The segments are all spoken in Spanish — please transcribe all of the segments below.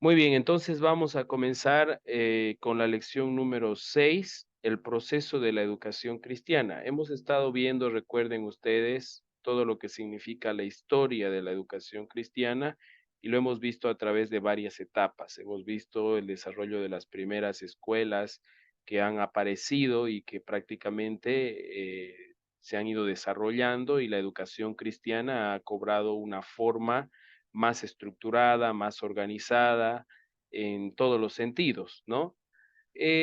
Muy bien, entonces vamos a comenzar con la lección número 6, el proceso de la educación cristiana. Hemos estado viendo, recuerden ustedes, todo lo que significa la historia de la educación cristiana y lo hemos visto a través de varias etapas. Hemos visto el desarrollo de las primeras escuelas que han aparecido y que prácticamente se han ido desarrollando y la educación cristiana ha cobrado una forma más estructurada, más organizada en todos los sentidos, ¿no?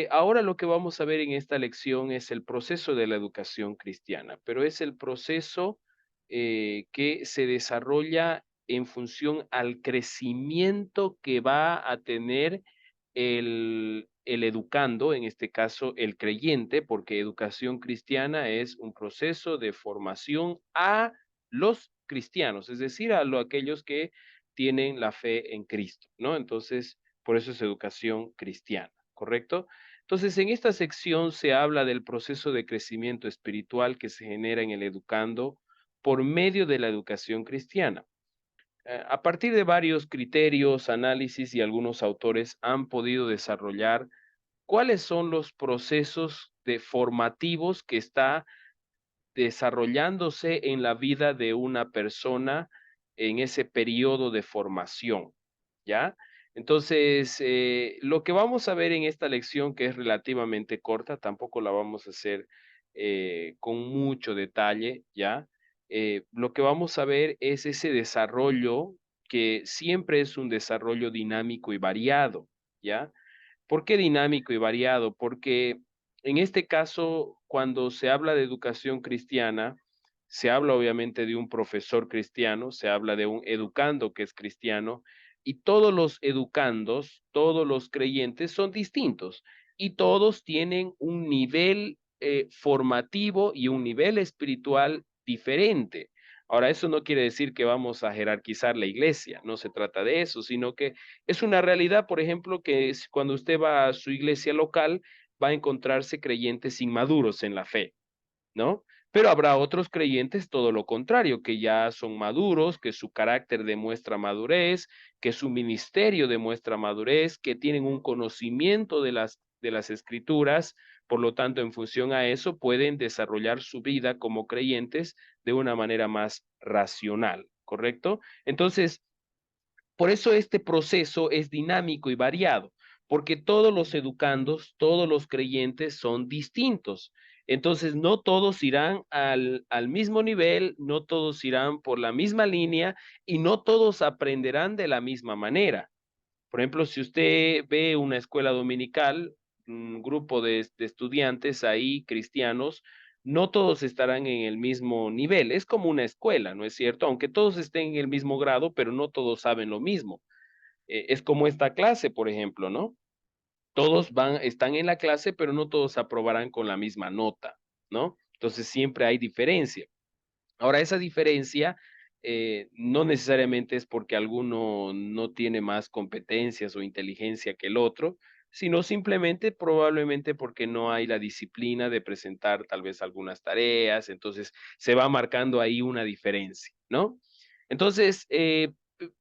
Ahora lo que vamos a ver en esta lección es el proceso de la educación cristiana, pero es el proceso que se desarrolla en función al crecimiento que va a tener el educando, en este caso el creyente, porque educación cristiana es un proceso de formación a los cristianos, es decir, aquellos que tienen la fe en Cristo, ¿no? Entonces, por eso es educación cristiana, ¿correcto? Entonces, en esta sección se habla del proceso de crecimiento espiritual que se genera en el educando por medio de la educación cristiana. A partir de varios criterios, análisis y algunos autores han podido desarrollar cuáles son los procesos formativos que está desarrollándose en la vida de una persona en ese periodo de formación, ¿ya? Entonces, lo que vamos a ver en esta lección, que es relativamente corta, tampoco la vamos a hacer con mucho detalle, ¿ya? Lo que vamos a ver es ese desarrollo que siempre es un desarrollo dinámico y variado, ¿ya? ¿Por qué dinámico y variado? Porque en este caso, cuando se habla de educación cristiana, se habla obviamente de un profesor cristiano, se habla de un educando que es cristiano, y todos los educandos, todos los creyentes son distintos y todos tienen un nivel formativo y un nivel espiritual diferente. Ahora, eso no quiere decir que vamos a jerarquizar la iglesia, no se trata de eso, sino que es una realidad, por ejemplo, que cuando usted va a su iglesia local, va a encontrarse creyentes inmaduros en la fe, ¿no? Pero habrá otros creyentes, todo lo contrario, que ya son maduros, que su carácter demuestra madurez, que su ministerio demuestra madurez, que tienen un conocimiento de las escrituras, por lo tanto, en función a eso, pueden desarrollar su vida como creyentes de una manera más racional, ¿correcto? Entonces, por eso este proceso es dinámico y variado, porque todos los educandos, todos los creyentes son distintos. Entonces, no todos irán al mismo nivel, no todos irán por la misma línea y no todos aprenderán de la misma manera. Por ejemplo, si usted ve una escuela dominical, un grupo de estudiantes ahí cristianos, no todos estarán en el mismo nivel. Es como una escuela, ¿no es cierto? Aunque todos estén en el mismo grado, pero no todos saben lo mismo. Es como esta clase, por ejemplo, ¿no? Todos están en la clase, pero no todos aprobarán con la misma nota, ¿no? Entonces siempre hay diferencia. Ahora, esa diferencia no necesariamente es porque alguno no tiene más competencias o inteligencia que el otro, sino simplemente probablemente porque no hay la disciplina de presentar tal vez algunas tareas, entonces se va marcando ahí una diferencia, ¿no? Entonces,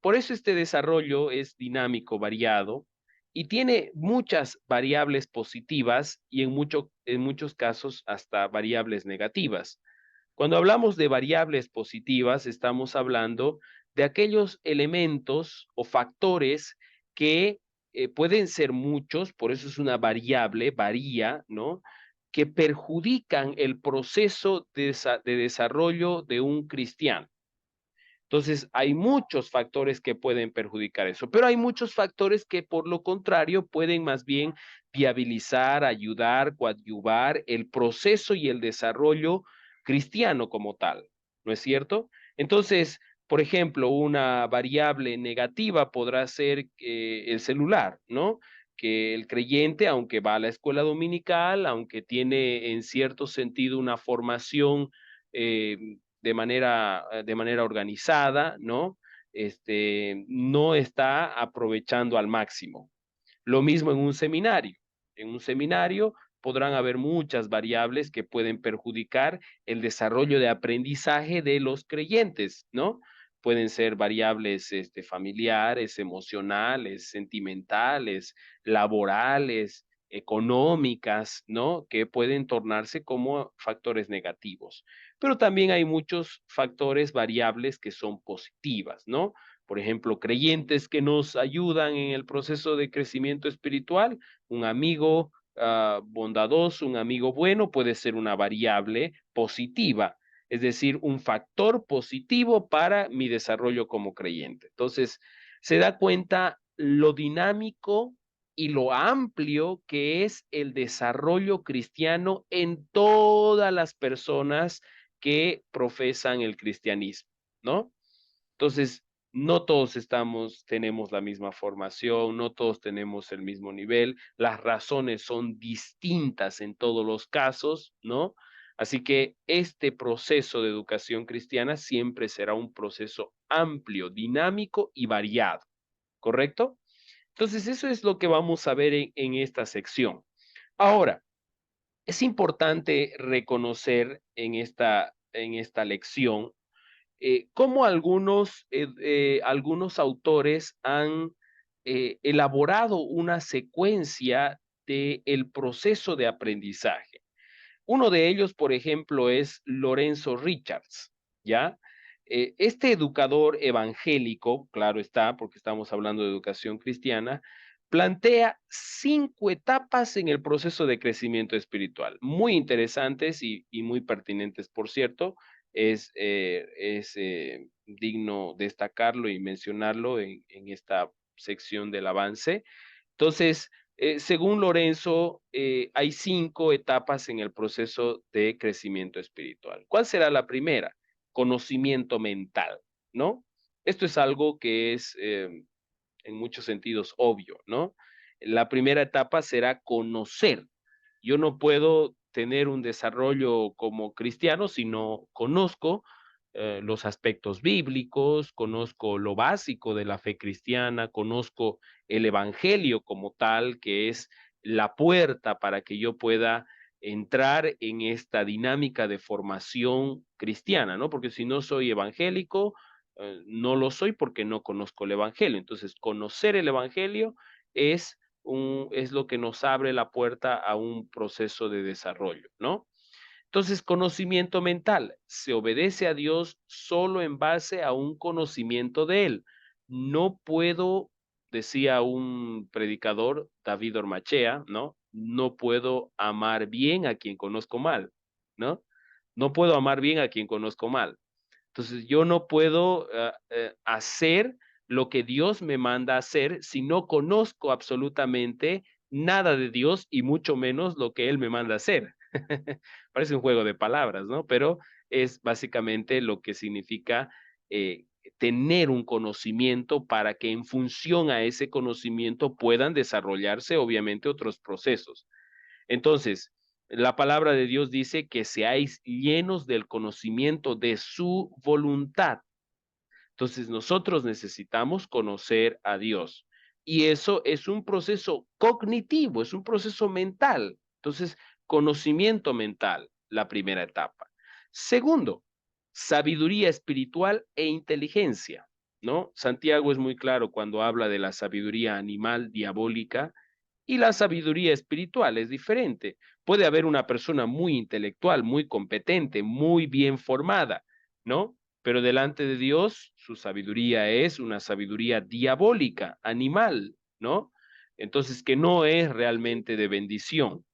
por eso este desarrollo es dinámico, variado y tiene muchas variables positivas y en muchos casos hasta variables negativas. Cuando hablamos de variables positivas, estamos hablando de aquellos elementos o factores que pueden ser muchos, por eso es una variable, varía, ¿no? Que perjudican el proceso de desarrollo de un cristiano. Entonces, hay muchos factores que pueden perjudicar eso, pero hay muchos factores que, por lo contrario, pueden más bien viabilizar, ayudar, coadyuvar el proceso y el desarrollo cristiano como tal, ¿no es cierto? Entonces, por ejemplo, una variable negativa podrá ser el celular, ¿no? Que el creyente, aunque va a la escuela dominical, aunque tiene en cierto sentido una formación eh, de manera organizada, ¿no? No está aprovechando al máximo. Lo mismo en un seminario. En un seminario podrán haber muchas variables que pueden perjudicar el desarrollo de aprendizaje de los creyentes, ¿no? pueden ser variables familiares, emocionales, sentimentales, laborales, económicas, ¿no? Que pueden tornarse como factores negativos. Pero también hay muchos factores variables que son positivas, ¿no? Por ejemplo, creyentes que nos ayudan en el proceso de crecimiento espiritual, un amigo bondadoso, un amigo bueno puede ser una variable positiva, es decir, un factor positivo para mi desarrollo como creyente. Entonces, se da cuenta lo dinámico y lo amplio que es el desarrollo cristiano en todas las personas que profesan el cristianismo, ¿no? Entonces, no todos tenemos la misma formación, no todos tenemos el mismo nivel, las razones son distintas en todos los casos, ¿no? Así que este proceso de educación cristiana siempre será un proceso amplio, dinámico y variado, ¿correcto? Entonces, eso es lo que vamos a ver en esta sección. Ahora, es importante reconocer en esta lección cómo algunos autores han elaborado una secuencia del proceso de aprendizaje. Uno de ellos, por ejemplo, es Lorenzo Richards, ¿ya? Este educador evangélico, claro está, porque estamos hablando de educación cristiana, plantea 5 etapas en el proceso de crecimiento espiritual, muy interesantes y muy pertinentes, por cierto. Es digno destacarlo y mencionarlo en esta sección del avance. Entonces, según Lorenzo, hay 5 etapas en el proceso de crecimiento espiritual. ¿Cuál será la primera? Conocimiento mental, ¿no? Esto es algo que es en muchos sentidos obvio, ¿no? La primera etapa será conocer. Yo no puedo tener un desarrollo como cristiano si no conozco los aspectos bíblicos, conozco lo básico de la fe cristiana, conozco el evangelio como tal, que es la puerta para que yo pueda entrar en esta dinámica de formación cristiana, ¿no? Porque si no soy evangélico, no lo soy porque no conozco el evangelio. Entonces, conocer el evangelio es es lo que nos abre la puerta a un proceso de desarrollo, ¿no? Entonces, conocimiento mental. Se obedece a Dios solo en base a un conocimiento de Él. No puedo, decía un predicador, David Ormachea, ¿no? No puedo amar bien a quien conozco mal, ¿no? No puedo amar bien a quien conozco mal. Entonces, yo no puedo hacer lo que Dios me manda hacer si no conozco absolutamente nada de Dios y mucho menos lo que Él me manda hacer. Parece un juego de palabras, ¿no? Pero es básicamente lo que significa eh, tener un conocimiento para que en función a ese conocimiento puedan desarrollarse obviamente otros procesos. Entonces, la palabra de Dios dice que seáis llenos del conocimiento de su voluntad. Entonces, nosotros necesitamos conocer a Dios. Y eso es un proceso cognitivo, es un proceso mental. Entonces, conocimiento mental, la primera etapa. Segundo, sabiduría espiritual e inteligencia, ¿no? Santiago es muy claro cuando habla de la sabiduría animal diabólica y la sabiduría espiritual es diferente. Puede haber una persona muy intelectual, muy competente, muy bien formada, ¿no? Pero delante de Dios, su sabiduría es una sabiduría diabólica, animal, ¿no? Entonces, que no es realmente de bendición.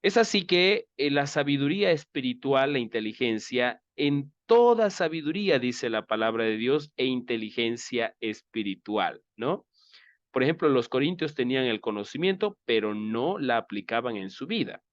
Es así que la sabiduría espiritual, la inteligencia, en toda sabiduría, dice la palabra de Dios, e inteligencia espiritual, ¿no? Por ejemplo, los corintios tenían el conocimiento, pero no la aplicaban en su vida.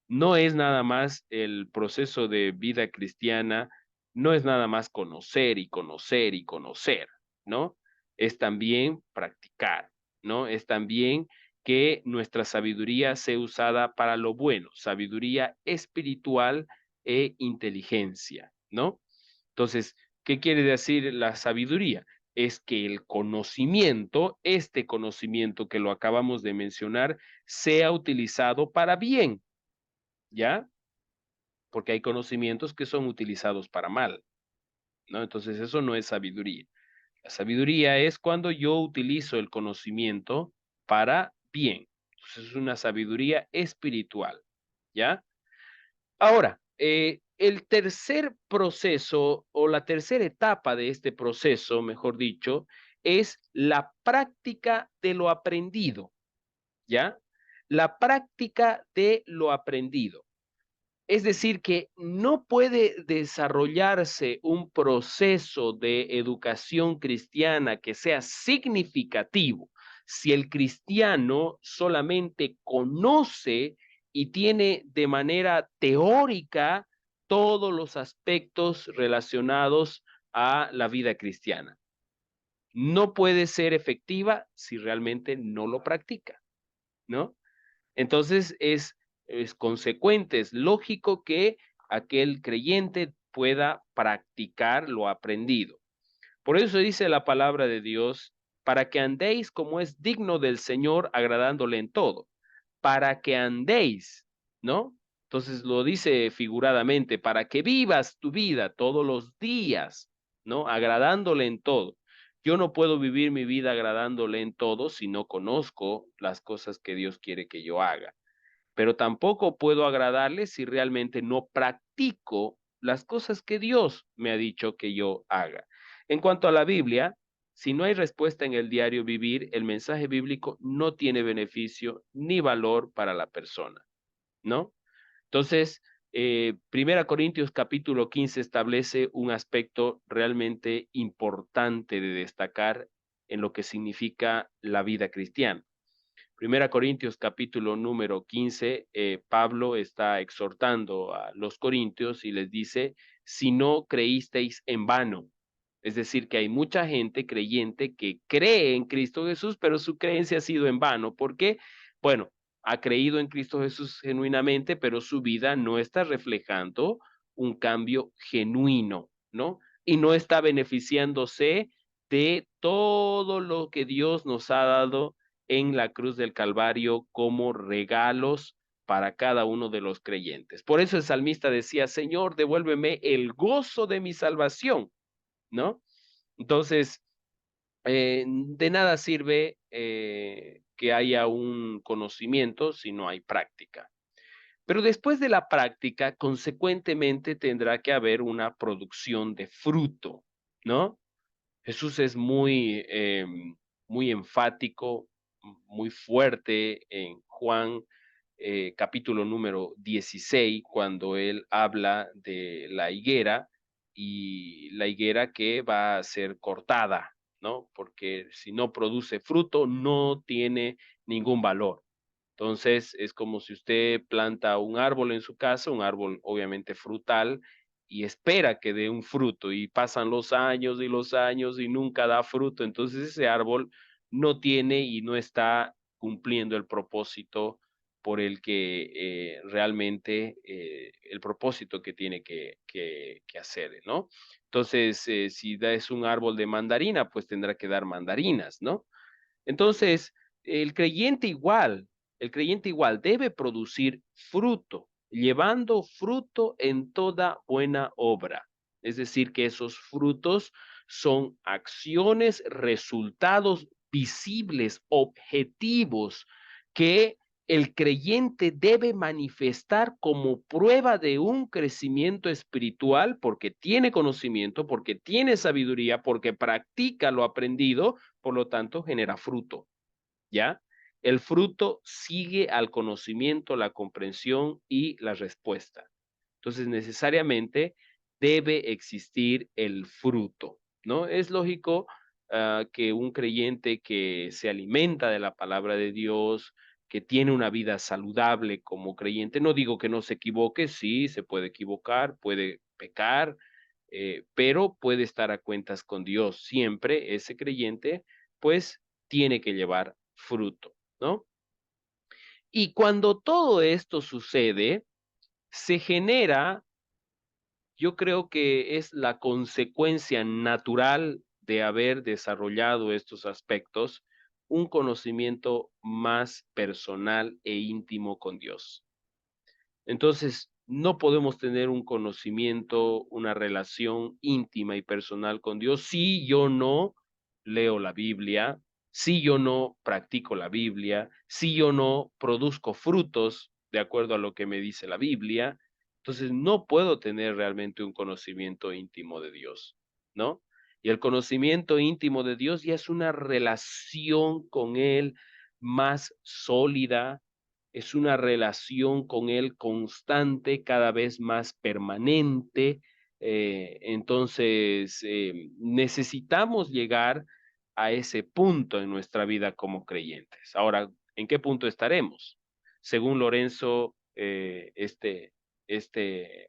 No es nada más el proceso de vida cristiana, no es nada más conocer y conocer y conocer, ¿no? Es también practicar, ¿no? Es también que nuestra sabiduría sea usada para lo bueno, sabiduría espiritual e inteligencia, ¿no? Entonces, ¿qué quiere decir la sabiduría? Es que el conocimiento, este conocimiento que lo acabamos de mencionar, sea utilizado para bien, ¿ya? Porque hay conocimientos que son utilizados para mal. ¿no? Entonces eso no es sabiduría. La sabiduría es cuando yo utilizo el conocimiento para bien. Entonces es una sabiduría espiritual, ¿ya? Ahora, el tercer proceso o la tercera etapa de este proceso, mejor dicho, es la práctica de lo aprendido, ¿ya? La práctica de lo aprendido. Es decir, que no puede desarrollarse un proceso de educación cristiana que sea significativo si el cristiano solamente conoce y tiene de manera teórica todos los aspectos relacionados a la vida cristiana. No puede ser efectiva si realmente no lo practica, ¿no? Entonces es consecuente, es lógico que aquel creyente pueda practicar lo aprendido. Por eso dice la palabra de Dios, para que andéis como es digno del Señor, agradándole en todo, para que andéis, ¿no? Entonces lo dice figuradamente, para que vivas tu vida todos los días, ¿no? Agradándole en todo. Yo no puedo vivir mi vida agradándole en todo si no conozco las cosas que Dios quiere que yo haga, pero tampoco puedo agradarle si realmente no practico las cosas que Dios me ha dicho que yo haga. En cuanto a la Biblia, si no hay respuesta en el diario vivir, el mensaje bíblico no tiene beneficio ni valor para la persona, ¿no? Entonces, Primera Corintios capítulo 15 establece un aspecto realmente importante de destacar en lo que significa la vida cristiana. Primera Corintios capítulo número 15, Pablo está exhortando a los corintios y les dice, si no creísteis en vano. Es decir, que hay mucha gente creyente que cree en Cristo Jesús, pero su creencia ha sido en vano. ¿Por qué? Bueno, ha creído en Cristo Jesús genuinamente, pero su vida no está reflejando un cambio genuino, ¿no? Y no está beneficiándose de todo lo que Dios nos ha dado en la cruz del Calvario como regalos para cada uno de los creyentes. Por eso el salmista decía, Señor, devuélveme el gozo de mi salvación, ¿no? Entonces, de nada sirve que haya un conocimiento si no hay práctica. Pero después de la práctica, consecuentemente tendrá que haber una producción de fruto, ¿no? Jesús es muy enfático, muy fuerte en Juan capítulo número 16, cuando él habla de la higuera y la higuera que va a ser cortada, ¿no? Porque si no produce fruto, no tiene ningún valor. Entonces, es como si usted planta un árbol en su casa, un árbol obviamente frutal, y espera que dé un fruto, y pasan los años y nunca da fruto. Entonces, ese árbol no tiene y no está cumpliendo el propósito por el que realmente el propósito que tiene que hacer, ¿no? Entonces, si es un árbol de mandarina, pues tendrá que dar mandarinas, ¿no? Entonces, el creyente igual, el creyente igual debe producir fruto, llevando fruto en toda buena obra. Es decir, que esos frutos son acciones, resultados visibles, objetivos, que el creyente debe manifestar como prueba de un crecimiento espiritual porque tiene conocimiento, porque tiene sabiduría, porque practica lo aprendido, por lo tanto genera fruto, ¿ya? El fruto sigue al conocimiento, la comprensión y la respuesta. Entonces, necesariamente debe existir el fruto, ¿no? Es lógico que un creyente que se alimenta de la palabra de Dios, que tiene una vida saludable como creyente, no digo que no se equivoque, sí, se puede equivocar, puede pecar, pero puede estar a cuentas con Dios siempre, ese creyente, pues tiene que llevar fruto, ¿no? Y cuando todo esto sucede, se genera, yo creo que es la consecuencia natural de haber desarrollado estos aspectos, un conocimiento más personal e íntimo con Dios. Entonces, no podemos tener un conocimiento, una relación íntima y personal con Dios si yo no leo la Biblia, si yo no practico la Biblia, si yo no produzco frutos de acuerdo a lo que me dice la Biblia. Entonces no puedo tener realmente un conocimiento íntimo de Dios, ¿no? Y el conocimiento íntimo de Dios ya es una relación con Él más sólida, es una relación con Él constante, cada vez más permanente. Entonces, necesitamos llegar a ese punto en nuestra vida como creyentes. Ahora, ¿en qué punto estaremos? Según Lorenzo, este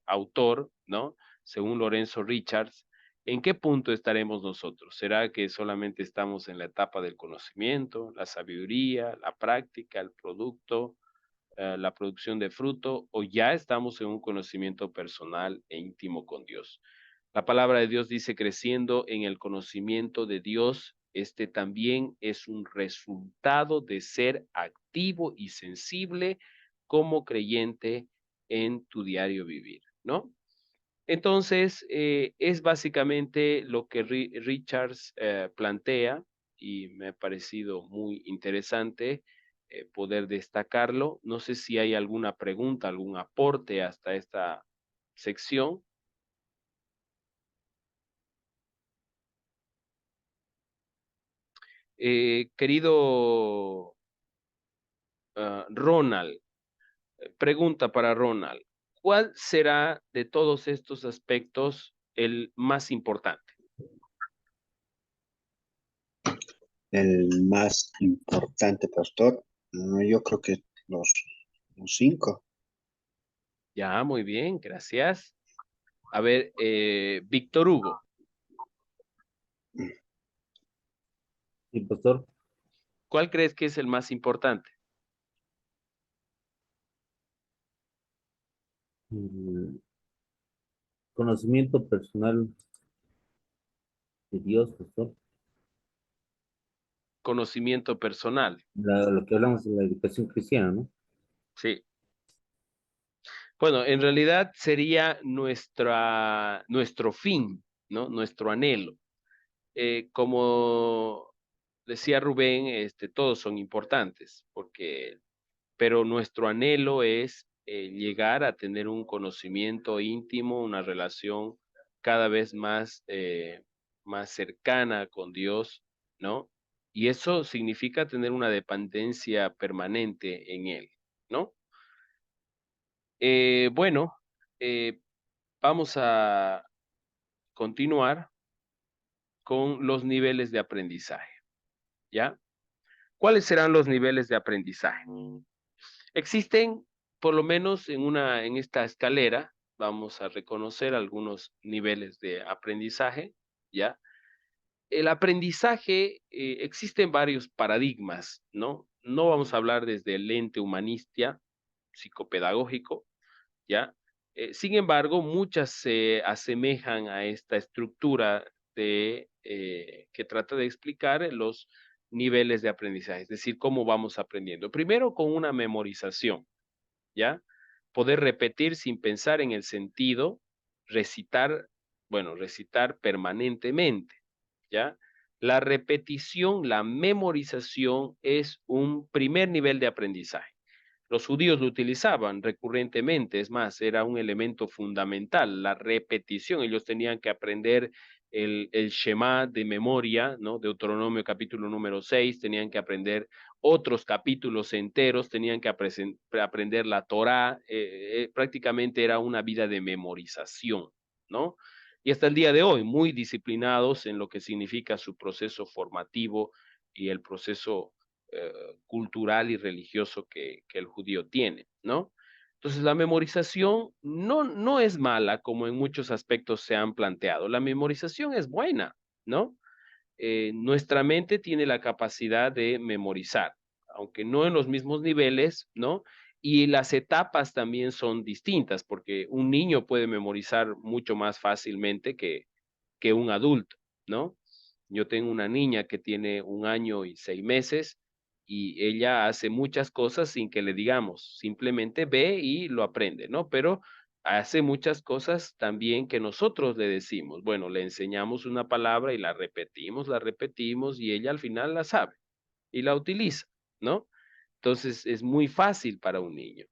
autor, ¿no? Según Lorenzo Richards, ¿en qué punto estaremos nosotros? ¿Será que solamente estamos en la etapa del conocimiento, la sabiduría, la práctica, el producto, la producción de fruto, o ya estamos en un conocimiento personal e íntimo con Dios? La palabra de Dios dice, creciendo en el conocimiento de Dios, este también es un resultado de ser activo y sensible como creyente en tu diario vivir, ¿no? Entonces, es básicamente lo que Richards plantea, y me ha parecido muy interesante poder destacarlo. No sé si hay alguna pregunta, algún aporte hasta esta sección. Querido Ronald, pregunta para Ronald. ¿Cuál será de todos estos aspectos el más importante? El más importante, pastor, yo creo que los, los cinco. Ya, muy bien, gracias. A ver, Víctor Hugo, Sí, pastor. ¿cuál crees que es el más importante? Mm, Conocimiento personal de Dios, pastor. Conocimiento personal. Lo que hablamos de la educación cristiana, ¿no? Sí. Bueno, en realidad sería nuestro fin, ¿no? Nuestro anhelo. Como decía Rubén, todos son importantes, pero nuestro anhelo es llegar a tener un conocimiento íntimo, una relación cada vez más cercana con Dios, ¿no? Y eso significa tener una dependencia permanente en Él, ¿no? Bueno, eh, vamos a continuar con los niveles de aprendizaje, ¿ya? ¿Cuáles serán los niveles de aprendizaje? Existen, por lo menos en esta escalera, vamos a reconocer algunos niveles de aprendizaje, ¿ya? El aprendizaje, existen varios paradigmas, ¿no? No vamos a hablar desde el lente humanista, psicopedagógico, ¿ya? Sin embargo, muchas se asemejan a esta estructura que trata de explicar los niveles de aprendizaje, es decir, cómo vamos aprendiendo. Primero con una memorización, ¿ya? Poder repetir sin pensar en el sentido, recitar, bueno, recitar permanentemente, ¿ya? La repetición, la memorización es un primer nivel de aprendizaje. Los judíos lo utilizaban recurrentemente, es más, era un elemento fundamental, la repetición. Ellos tenían que aprender el Shema de memoria, ¿no? Deuteronomio capítulo número 6, tenían que aprender otros capítulos enteros, tenían que aprender la Torá, prácticamente era una vida de memorización, ¿no? Y hasta el día de hoy, muy disciplinados en lo que significa su proceso formativo y el proceso cultural y religioso que el judío tiene, ¿no? Entonces, la memorización no es mala como en muchos aspectos se han planteado. La memorización es buena, ¿no? Nuestra mente tiene la capacidad de memorizar, aunque no en los mismos niveles, ¿no? Y las etapas también son distintas, porque un niño puede memorizar mucho más fácilmente que un adulto, ¿no? Yo tengo una niña que tiene 1 año y 6 meses y ella hace muchas cosas sin que le digamos, simplemente ve y lo aprende, ¿no? Pero hace muchas cosas también que nosotros le decimos. Bueno, le enseñamos una palabra y la repetimos y ella al final la sabe y la utiliza, ¿no? Entonces es muy fácil para un niño.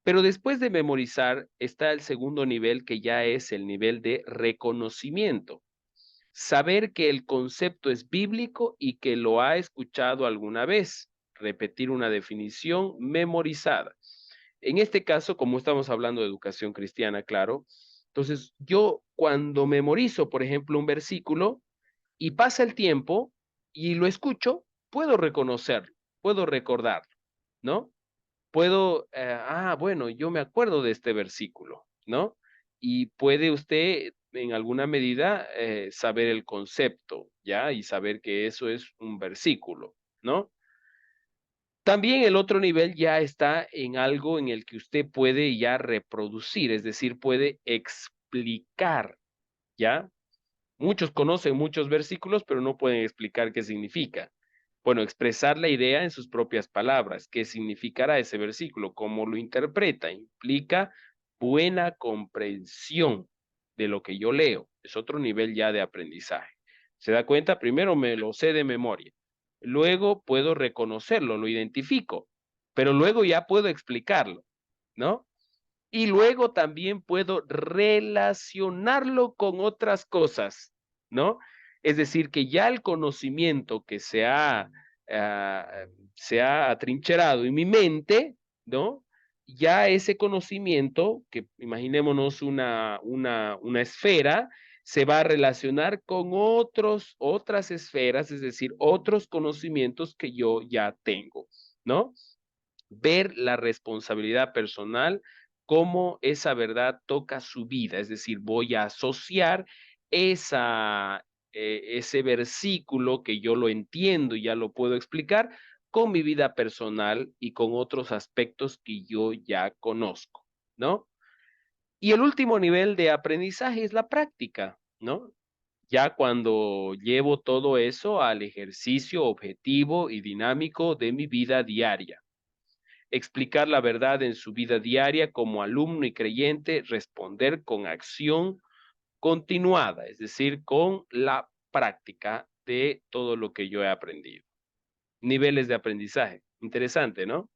Pero después de memorizar está el segundo nivel, que ya es el nivel de reconocimiento. Saber que el concepto es bíblico y que lo ha escuchado alguna vez. Repetir una definición memorizada. En este caso, como estamos hablando de educación cristiana, claro, entonces yo cuando memorizo, por ejemplo, un versículo y pasa el tiempo y lo escucho, puedo reconocerlo, puedo recordarlo, ¿no? Puedo, bueno, yo me acuerdo de este versículo, ¿no? Y puede usted en alguna medida saber el concepto, ¿ya? Y saber que eso es un versículo, ¿no? También el otro nivel ya está en algo en el que usted puede ya reproducir, es decir, puede explicar, ¿ya? Muchos conocen muchos versículos, pero no pueden explicar qué significa. Bueno, expresar la idea en sus propias palabras. ¿Qué significará ese versículo? ¿Cómo lo interpreta? Implica buena comprensión de lo que yo leo. Es otro nivel ya de aprendizaje. ¿Se da cuenta? Primero me lo sé de memoria. Luego puedo reconocerlo, lo identifico, pero luego ya puedo explicarlo, ¿no? Y luego también puedo relacionarlo con otras cosas, ¿no? Es decir, que ya el conocimiento que ah, se ha atrincherado en mi mente, ¿no? Ya ese conocimiento, que imaginémonos una esfera, se va a relacionar con otras esferas, es decir, otros conocimientos que yo ya tengo, ¿no? Ver la responsabilidad personal, cómo esa verdad toca su vida, es decir, voy a asociar ese versículo que yo lo entiendo y ya lo puedo explicar con mi vida personal y con otros aspectos que yo ya conozco, ¿no? Y el último nivel de aprendizaje es la práctica, ¿no? Ya cuando llevo todo eso al ejercicio objetivo y dinámico de mi vida diaria. Explicar la verdad en su vida diaria como alumno y creyente, responder con acción continuada, es decir, con la práctica de todo lo que yo he aprendido. Niveles de aprendizaje. Interesante, ¿no?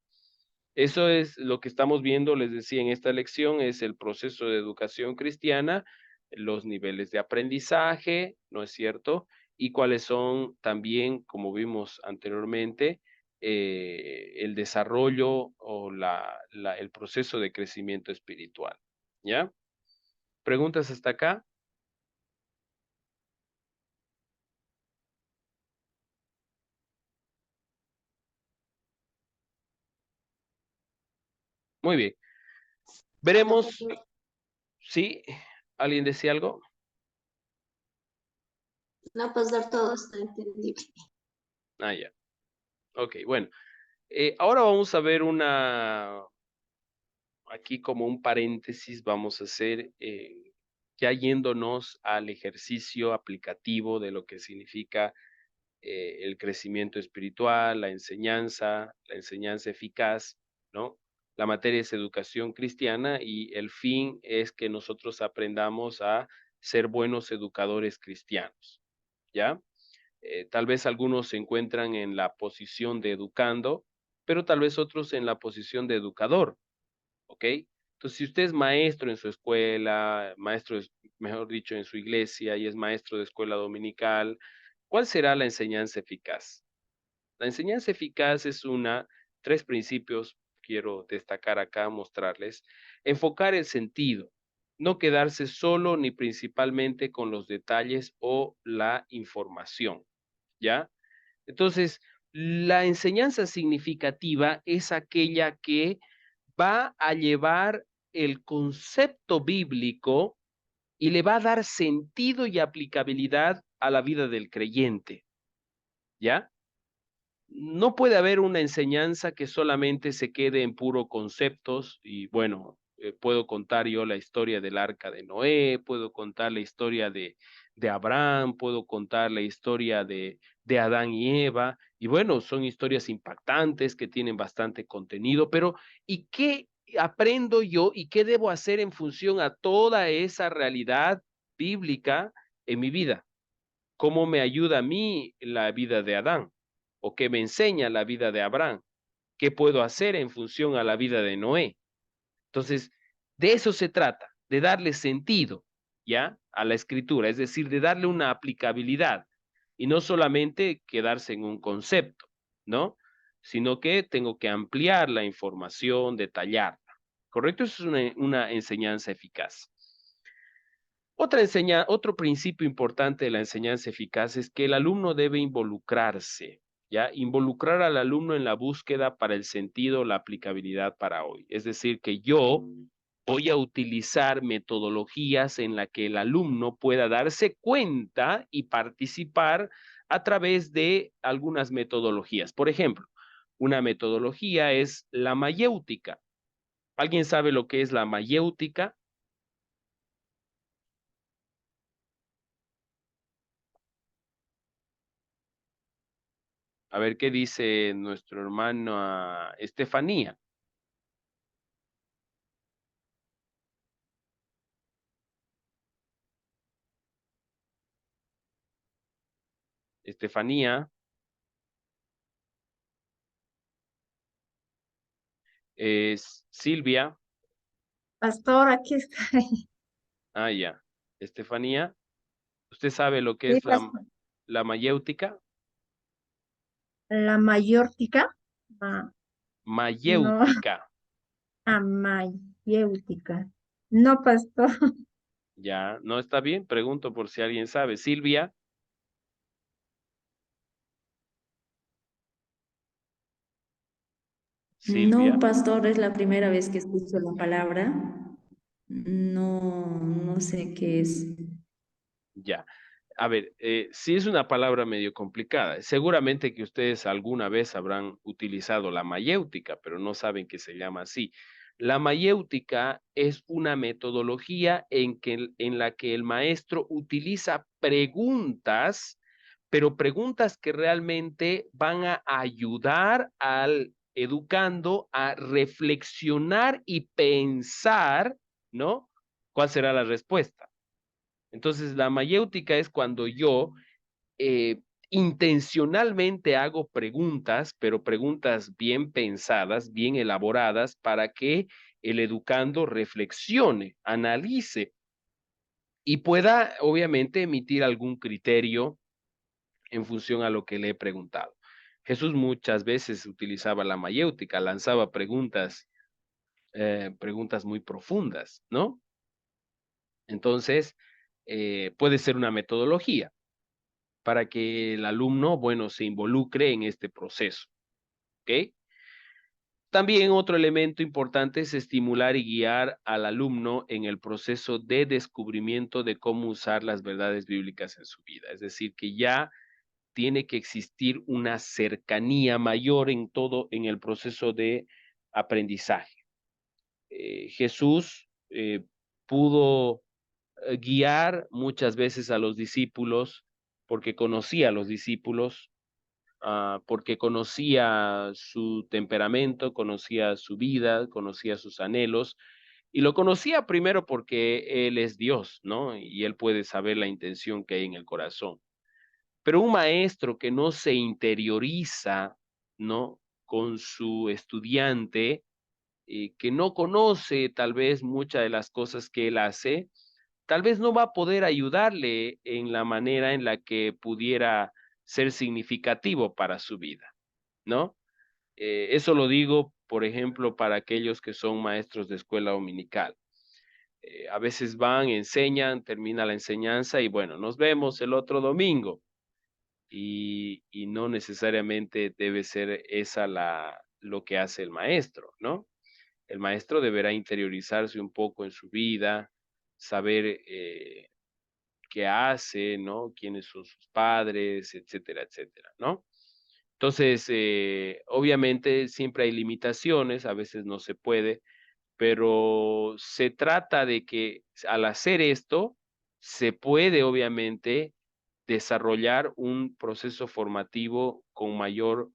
Eso es lo que estamos viendo, les decía en esta lección, es el proceso de educación cristiana, los niveles de aprendizaje, ¿no es cierto? Y cuáles son también, como vimos anteriormente, el desarrollo o el proceso de crecimiento espiritual. ¿Ya? ¿Preguntas hasta acá? Muy bien. Veremos, ¿sí? ¿Alguien decía algo? No, pues dar todo está entendible. Ah, ya. Ok, bueno. Ahora vamos a ver aquí como un paréntesis, vamos a hacer, ya yéndonos al ejercicio aplicativo de lo que significa el crecimiento espiritual, la enseñanza eficaz, ¿no? La materia es educación cristiana y el fin es que nosotros aprendamos a ser buenos educadores cristianos, ¿ya? Tal vez algunos se encuentran en la posición de educando, pero tal vez otros en la posición de educador, ¿ok? Entonces, si usted es maestro en su escuela, maestro, mejor dicho, en su iglesia y es maestro de escuela dominical, ¿cuál será la enseñanza eficaz? La enseñanza eficaz es tres principios, quiero destacar acá, mostrarles. Enfocar el sentido, no quedarse solo ni principalmente con los detalles o la información, ¿ya? Entonces, la enseñanza significativa es aquella que va a llevar el concepto bíblico y le va a dar sentido y aplicabilidad a la vida del creyente, ¿ya? No puede haber una enseñanza que solamente se quede en puro conceptos y bueno, puedo contar yo la historia del arca de Noé, puedo contar la historia de Abraham, puedo contar la historia de Adán y Eva, y bueno, son historias impactantes que tienen bastante contenido, pero ¿y qué aprendo yo y qué debo hacer en función a toda esa realidad bíblica en mi vida? ¿Cómo me ayuda a mí la vida de Adán? ¿O qué me enseña la vida de Abraham? ¿Qué puedo hacer en función a la vida de Noé? Entonces, de eso se trata, de darle sentido, ¿ya? A la escritura, es decir, de darle una aplicabilidad y no solamente quedarse en un concepto, ¿no? Sino que tengo que ampliar la información, detallarla. ¿Correcto? Eso es una enseñanza eficaz. Otro principio importante de la enseñanza eficaz es que el alumno debe involucrarse, ¿ya? Involucrar al alumno en la búsqueda para el sentido, la aplicabilidad para hoy. Es decir, que yo voy a utilizar metodologías en la que el alumno pueda darse cuenta y participar a través de algunas metodologías. Por ejemplo, una metodología es la mayéutica. ¿Alguien sabe lo que es la mayéutica? A ver qué dice nuestro hermano Estefanía. Estefanía, Silvia. Pastor, aquí está. Ah, ya. Estefanía, ¿usted sabe lo que Sí, es pastor. la mayéutica? La mayórtica. No, Mayéutica, amayéutica. No, pastor. ya. ¿No está bien? Pregunto por si alguien sabe. Silvia, No, Silvia, pastor, es la primera vez que escucho la palabra. No, no sé qué es. ya. A ver, sí es una palabra medio complicada. Seguramente que ustedes alguna vez habrán utilizado la mayéutica, pero no saben que se llama así. La mayéutica es una metodología en la que el maestro utiliza preguntas, pero preguntas que realmente van a ayudar al educando a reflexionar y pensar, ¿no? ¿Cuál será la respuesta? Entonces, la mayéutica es cuando yo intencionalmente hago preguntas, pero preguntas bien pensadas, bien elaboradas, para que el educando reflexione, analice y pueda, obviamente, emitir algún criterio en función a lo que le he preguntado. Jesús muchas veces utilizaba la mayéutica, lanzaba preguntas muy profundas, ¿no? Entonces, puede ser una metodología para que el alumno, bueno, se involucre en este proceso, ¿ok? También otro elemento importante es estimular y guiar al alumno en el proceso de descubrimiento de cómo usar las verdades bíblicas en su vida. Es decir, que ya tiene que existir una cercanía mayor en todo, en el proceso de aprendizaje. Jesús pudo guiar muchas veces a los discípulos porque conocía a los discípulos, porque conocía su temperamento, conocía su vida, conocía sus anhelos, y lo conocía primero porque Él es Dios, ¿no? Y Él puede saber la intención que hay en el corazón. Pero un maestro que no se interioriza, ¿no? Con su estudiante, que no conoce tal vez muchas de las cosas que él hace, tal vez no va a poder ayudarle en la manera en la que pudiera ser significativo para su vida, ¿no? Eso lo digo, por ejemplo, para aquellos que son maestros de escuela dominical. A veces van, enseñan, termina la enseñanza y bueno, nos vemos el otro domingo. Y no necesariamente debe ser esa lo que hace el maestro, ¿no? El maestro deberá interiorizarse un poco en su vida, saber qué hace, ¿no? Quiénes son sus padres, etcétera, etcétera, ¿no? Entonces, obviamente siempre hay limitaciones, a veces no se puede, pero se trata de que al hacer esto, se puede obviamente desarrollar un proceso formativo con mayor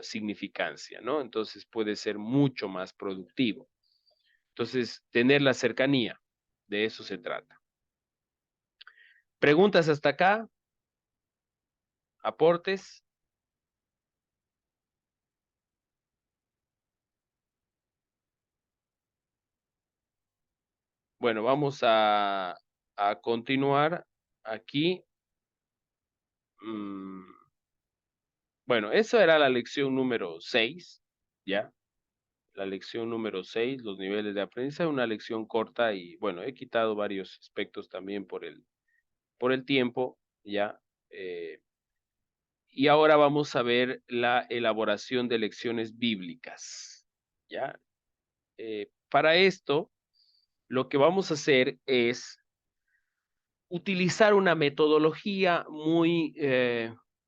significancia, ¿no? Entonces puede ser mucho más productivo. Entonces, tener la cercanía, de eso se trata. ¿Preguntas hasta acá? ¿Aportes? Bueno, vamos a continuar aquí. Bueno, eso era la lección número 6, ¿ya? La lección número 6, los niveles de aprendizaje, una lección corta y, bueno, he quitado varios aspectos también por el tiempo, ¿ya? Y ahora vamos a ver la elaboración de lecciones bíblicas, ¿ya? Para esto, lo que vamos a hacer es utilizar una metodología muy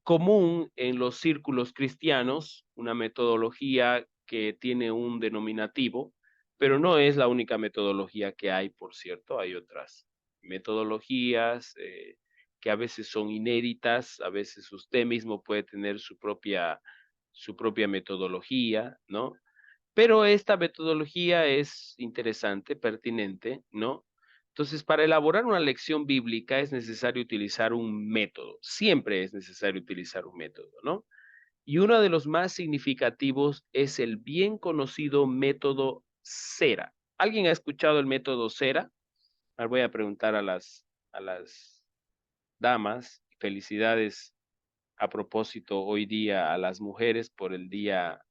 común en los círculos cristianos, una metodología que tiene un denominativo, pero no es la única metodología que hay, por cierto, hay otras metodologías que a veces son inéditas, a veces usted mismo puede tener su propia metodología, ¿no? Pero esta metodología es interesante, pertinente, ¿no? Entonces, para elaborar una lección bíblica es necesario utilizar un método. Siempre es necesario utilizar un método, ¿no? Y uno de los más significativos es el bien conocido método CERA. ¿Alguien ha escuchado el método CERA? Ahora voy a preguntar a las damas. Felicidades a propósito hoy día a las mujeres por el Día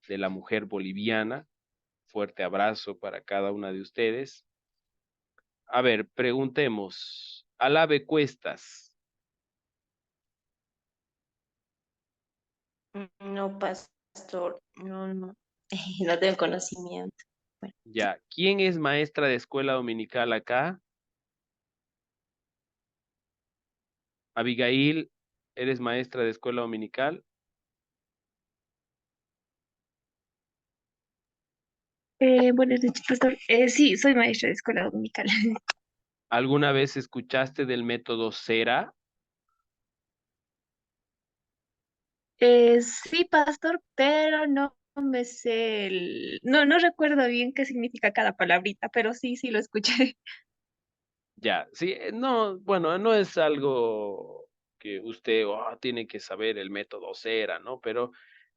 de la Mujer Boliviana. Fuerte abrazo para cada una de ustedes. A ver, preguntemos. Alabe Cuestas. No, pastor, no, no tengo conocimiento. Bueno, Ya. ¿Quién es maestra de escuela dominical acá? Abigail, ¿eres maestra de escuela dominical? Buenas noches, pastor. Sí, soy maestra de escuela dominical. ¿Alguna vez escuchaste del método CERA? Sí, pastor, pero no me sé no recuerdo bien qué significa cada palabrita, pero sí lo escuché. Ya, sí, no, bueno, no es algo que usted tiene que saber el método CERA, ¿no? Pero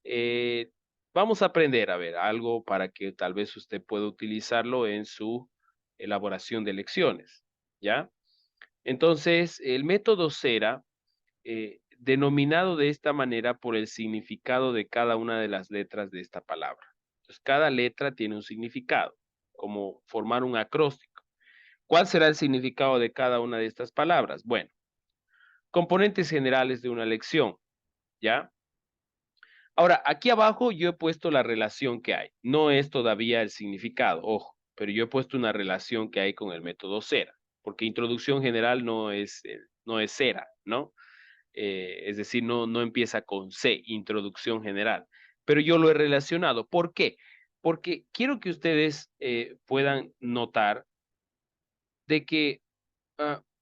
eh, vamos a aprender, a ver, algo para que tal vez usted pueda utilizarlo en su elaboración de lecciones, ¿ya? Entonces, el método CERA, denominado de esta manera por el significado de cada una de las letras de esta palabra. Entonces, cada letra tiene un significado, como formar un acróstico. ¿Cuál será el significado de cada una de estas palabras? Bueno, componentes generales de una lección, ¿ya? Ahora, aquí abajo yo he puesto la relación que hay. No es todavía el significado, ojo, pero yo he puesto una relación que hay con el método CERA, porque introducción general no es CERA, ¿no? Es decir, no empieza con C, introducción general, pero yo lo he relacionado. ¿Por qué? Porque quiero que ustedes puedan notar de que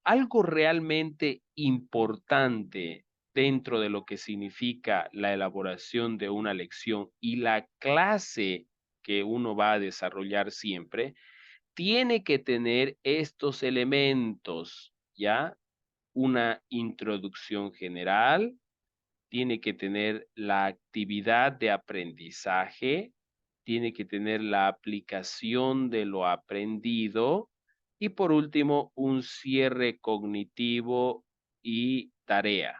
algo realmente importante dentro de lo que significa la elaboración de una lección y la clase que uno va a desarrollar siempre, tiene que tener estos elementos, ¿ya? Una introducción general, tiene que tener la actividad de aprendizaje, tiene que tener la aplicación de lo aprendido y por último, un cierre cognitivo y tarea,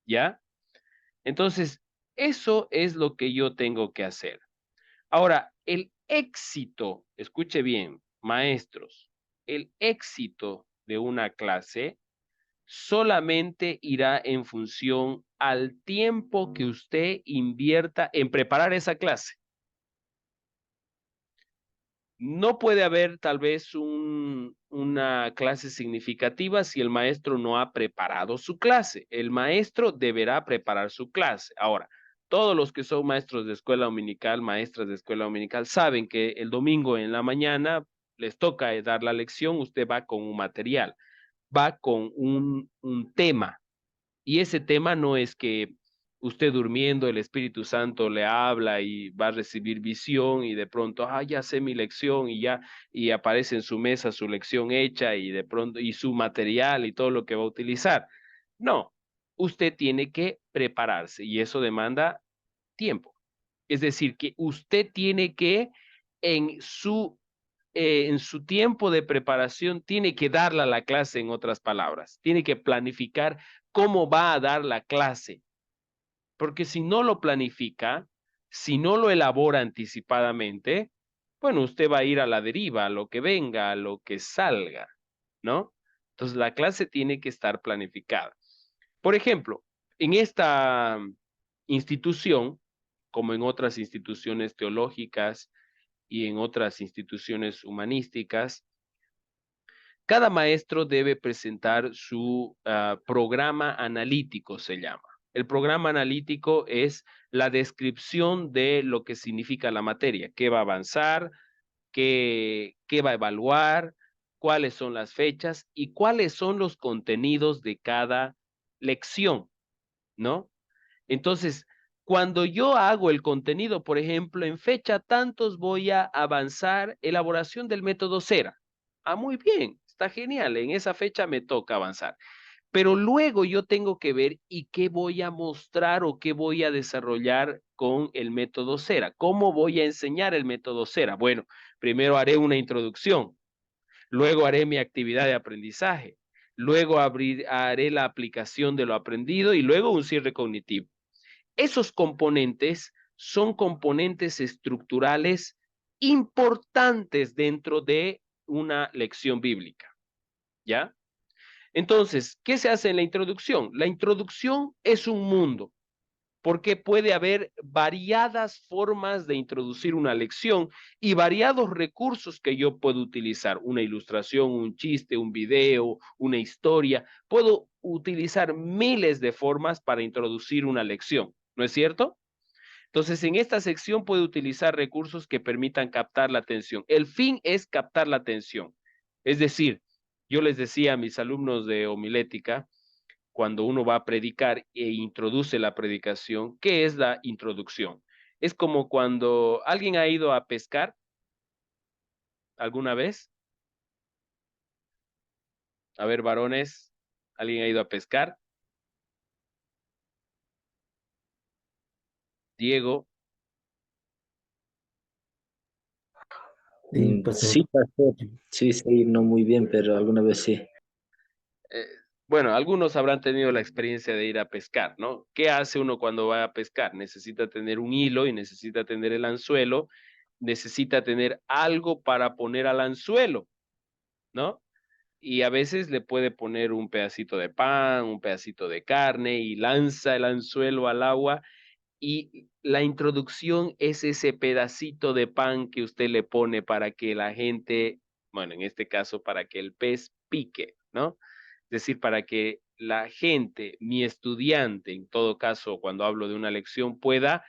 ¿ya? Entonces, eso es lo que yo tengo que hacer. Ahora, el éxito, escuche bien, maestros, el éxito de una clase solamente irá en función al tiempo que usted invierta en preparar esa clase. No puede haber tal vez una clase significativa si el maestro no ha preparado su clase. El maestro deberá preparar su clase. Ahora, todos los que son maestros de escuela dominical, maestras de escuela dominical, saben que el domingo en la mañana les toca dar la lección, usted va con un material, va con un tema. Y ese tema no es que Usted durmiendo, el Espíritu Santo le habla y va a recibir visión y de pronto, ya sé mi lección y aparece en su mesa su lección hecha y de pronto, y su material y todo lo que va a utilizar. No, usted tiene que prepararse y eso demanda tiempo. Es decir, que usted tiene que en su tiempo de preparación, tiene que darle a la clase, en otras palabras, tiene que planificar cómo va a dar la clase. Porque si no lo planifica, si no lo elabora anticipadamente, bueno, usted va a ir a la deriva, a lo que venga, a lo que salga, ¿no? Entonces la clase tiene que estar planificada. Por ejemplo, en esta institución, como en otras instituciones teológicas y en otras instituciones humanísticas, cada maestro debe presentar su programa analítico, se llama. El programa analítico es la descripción de lo que significa la materia, qué va a avanzar, qué va a evaluar, cuáles son las fechas y cuáles son los contenidos de cada lección, ¿no? Entonces, cuando yo hago el contenido, por ejemplo, en fecha tantos voy a avanzar elaboración del método Cera. Muy bien, está genial, en esa fecha me toca avanzar. Pero luego yo tengo que ver y qué voy a mostrar o qué voy a desarrollar con el método Cera. ¿Cómo voy a enseñar el método Cera? Bueno, primero haré una introducción, luego haré mi actividad de aprendizaje, luego haré la aplicación de lo aprendido y luego un cierre cognitivo. Esos componentes son componentes estructurales importantes dentro de una lección bíblica, ¿ya? Entonces, ¿qué se hace en la introducción? La introducción es un mundo, porque puede haber variadas formas de introducir una lección y variados recursos que yo puedo utilizar, una ilustración, un chiste, un video, una historia. Puedo utilizar miles de formas para introducir una lección, ¿no es cierto? Entonces, en esta sección puede utilizar recursos que permitan captar la atención. El fin es captar la atención. Es decir, yo les decía a mis alumnos de homilética, cuando uno va a predicar e introduce la predicación, ¿qué es la introducción? Es como cuando alguien ha ido a pescar alguna vez. A ver, varones, ¿alguien ha ido a pescar? Diego. Pastor. Sí, pastor. Sí, sí, no muy bien, pero alguna vez sí. Bueno, algunos habrán tenido la experiencia de ir a pescar, ¿no? ¿Qué hace uno cuando va a pescar? Necesita tener un hilo y necesita tener el anzuelo, necesita tener algo para poner al anzuelo, ¿no? Y a veces le puede poner un pedacito de pan, un pedacito de carne y lanza el anzuelo al agua y la introducción es ese pedacito de pan que usted le pone para que la gente, bueno, en este caso, para que el pez pique, ¿no? Es decir, para que la gente, mi estudiante, en todo caso, cuando hablo de una lección, pueda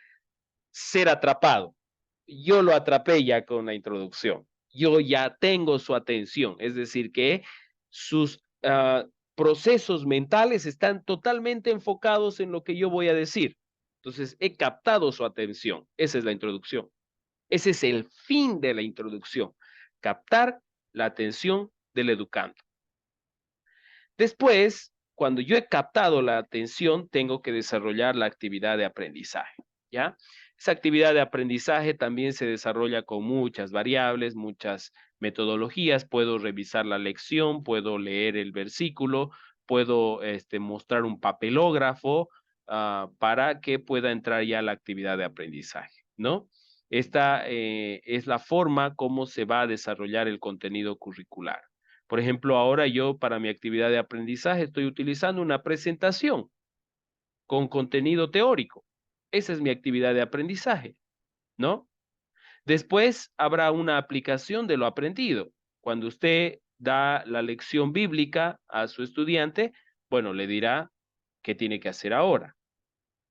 ser atrapado. Yo lo atrapé ya con la introducción. Yo ya tengo su atención, es decir, que sus procesos mentales están totalmente enfocados en lo que yo voy a decir. Entonces, he captado su atención. Esa es la introducción. Ese es el fin de la introducción. Captar la atención del educando. Después, cuando yo he captado la atención, tengo que desarrollar la actividad de aprendizaje, ¿ya? Esa actividad de aprendizaje también se desarrolla con muchas variables, muchas metodologías. Puedo revisar la lección, puedo leer el versículo, puedo mostrar un papelógrafo para que pueda entrar ya la actividad de aprendizaje, ¿no? Esta es la forma como se va a desarrollar el contenido curricular. Por ejemplo, ahora yo para mi actividad de aprendizaje estoy utilizando una presentación con contenido teórico. Esa es mi actividad de aprendizaje, ¿no? Después habrá una aplicación de lo aprendido. Cuando usted da la lección bíblica a su estudiante, bueno, le dirá qué tiene que hacer ahora.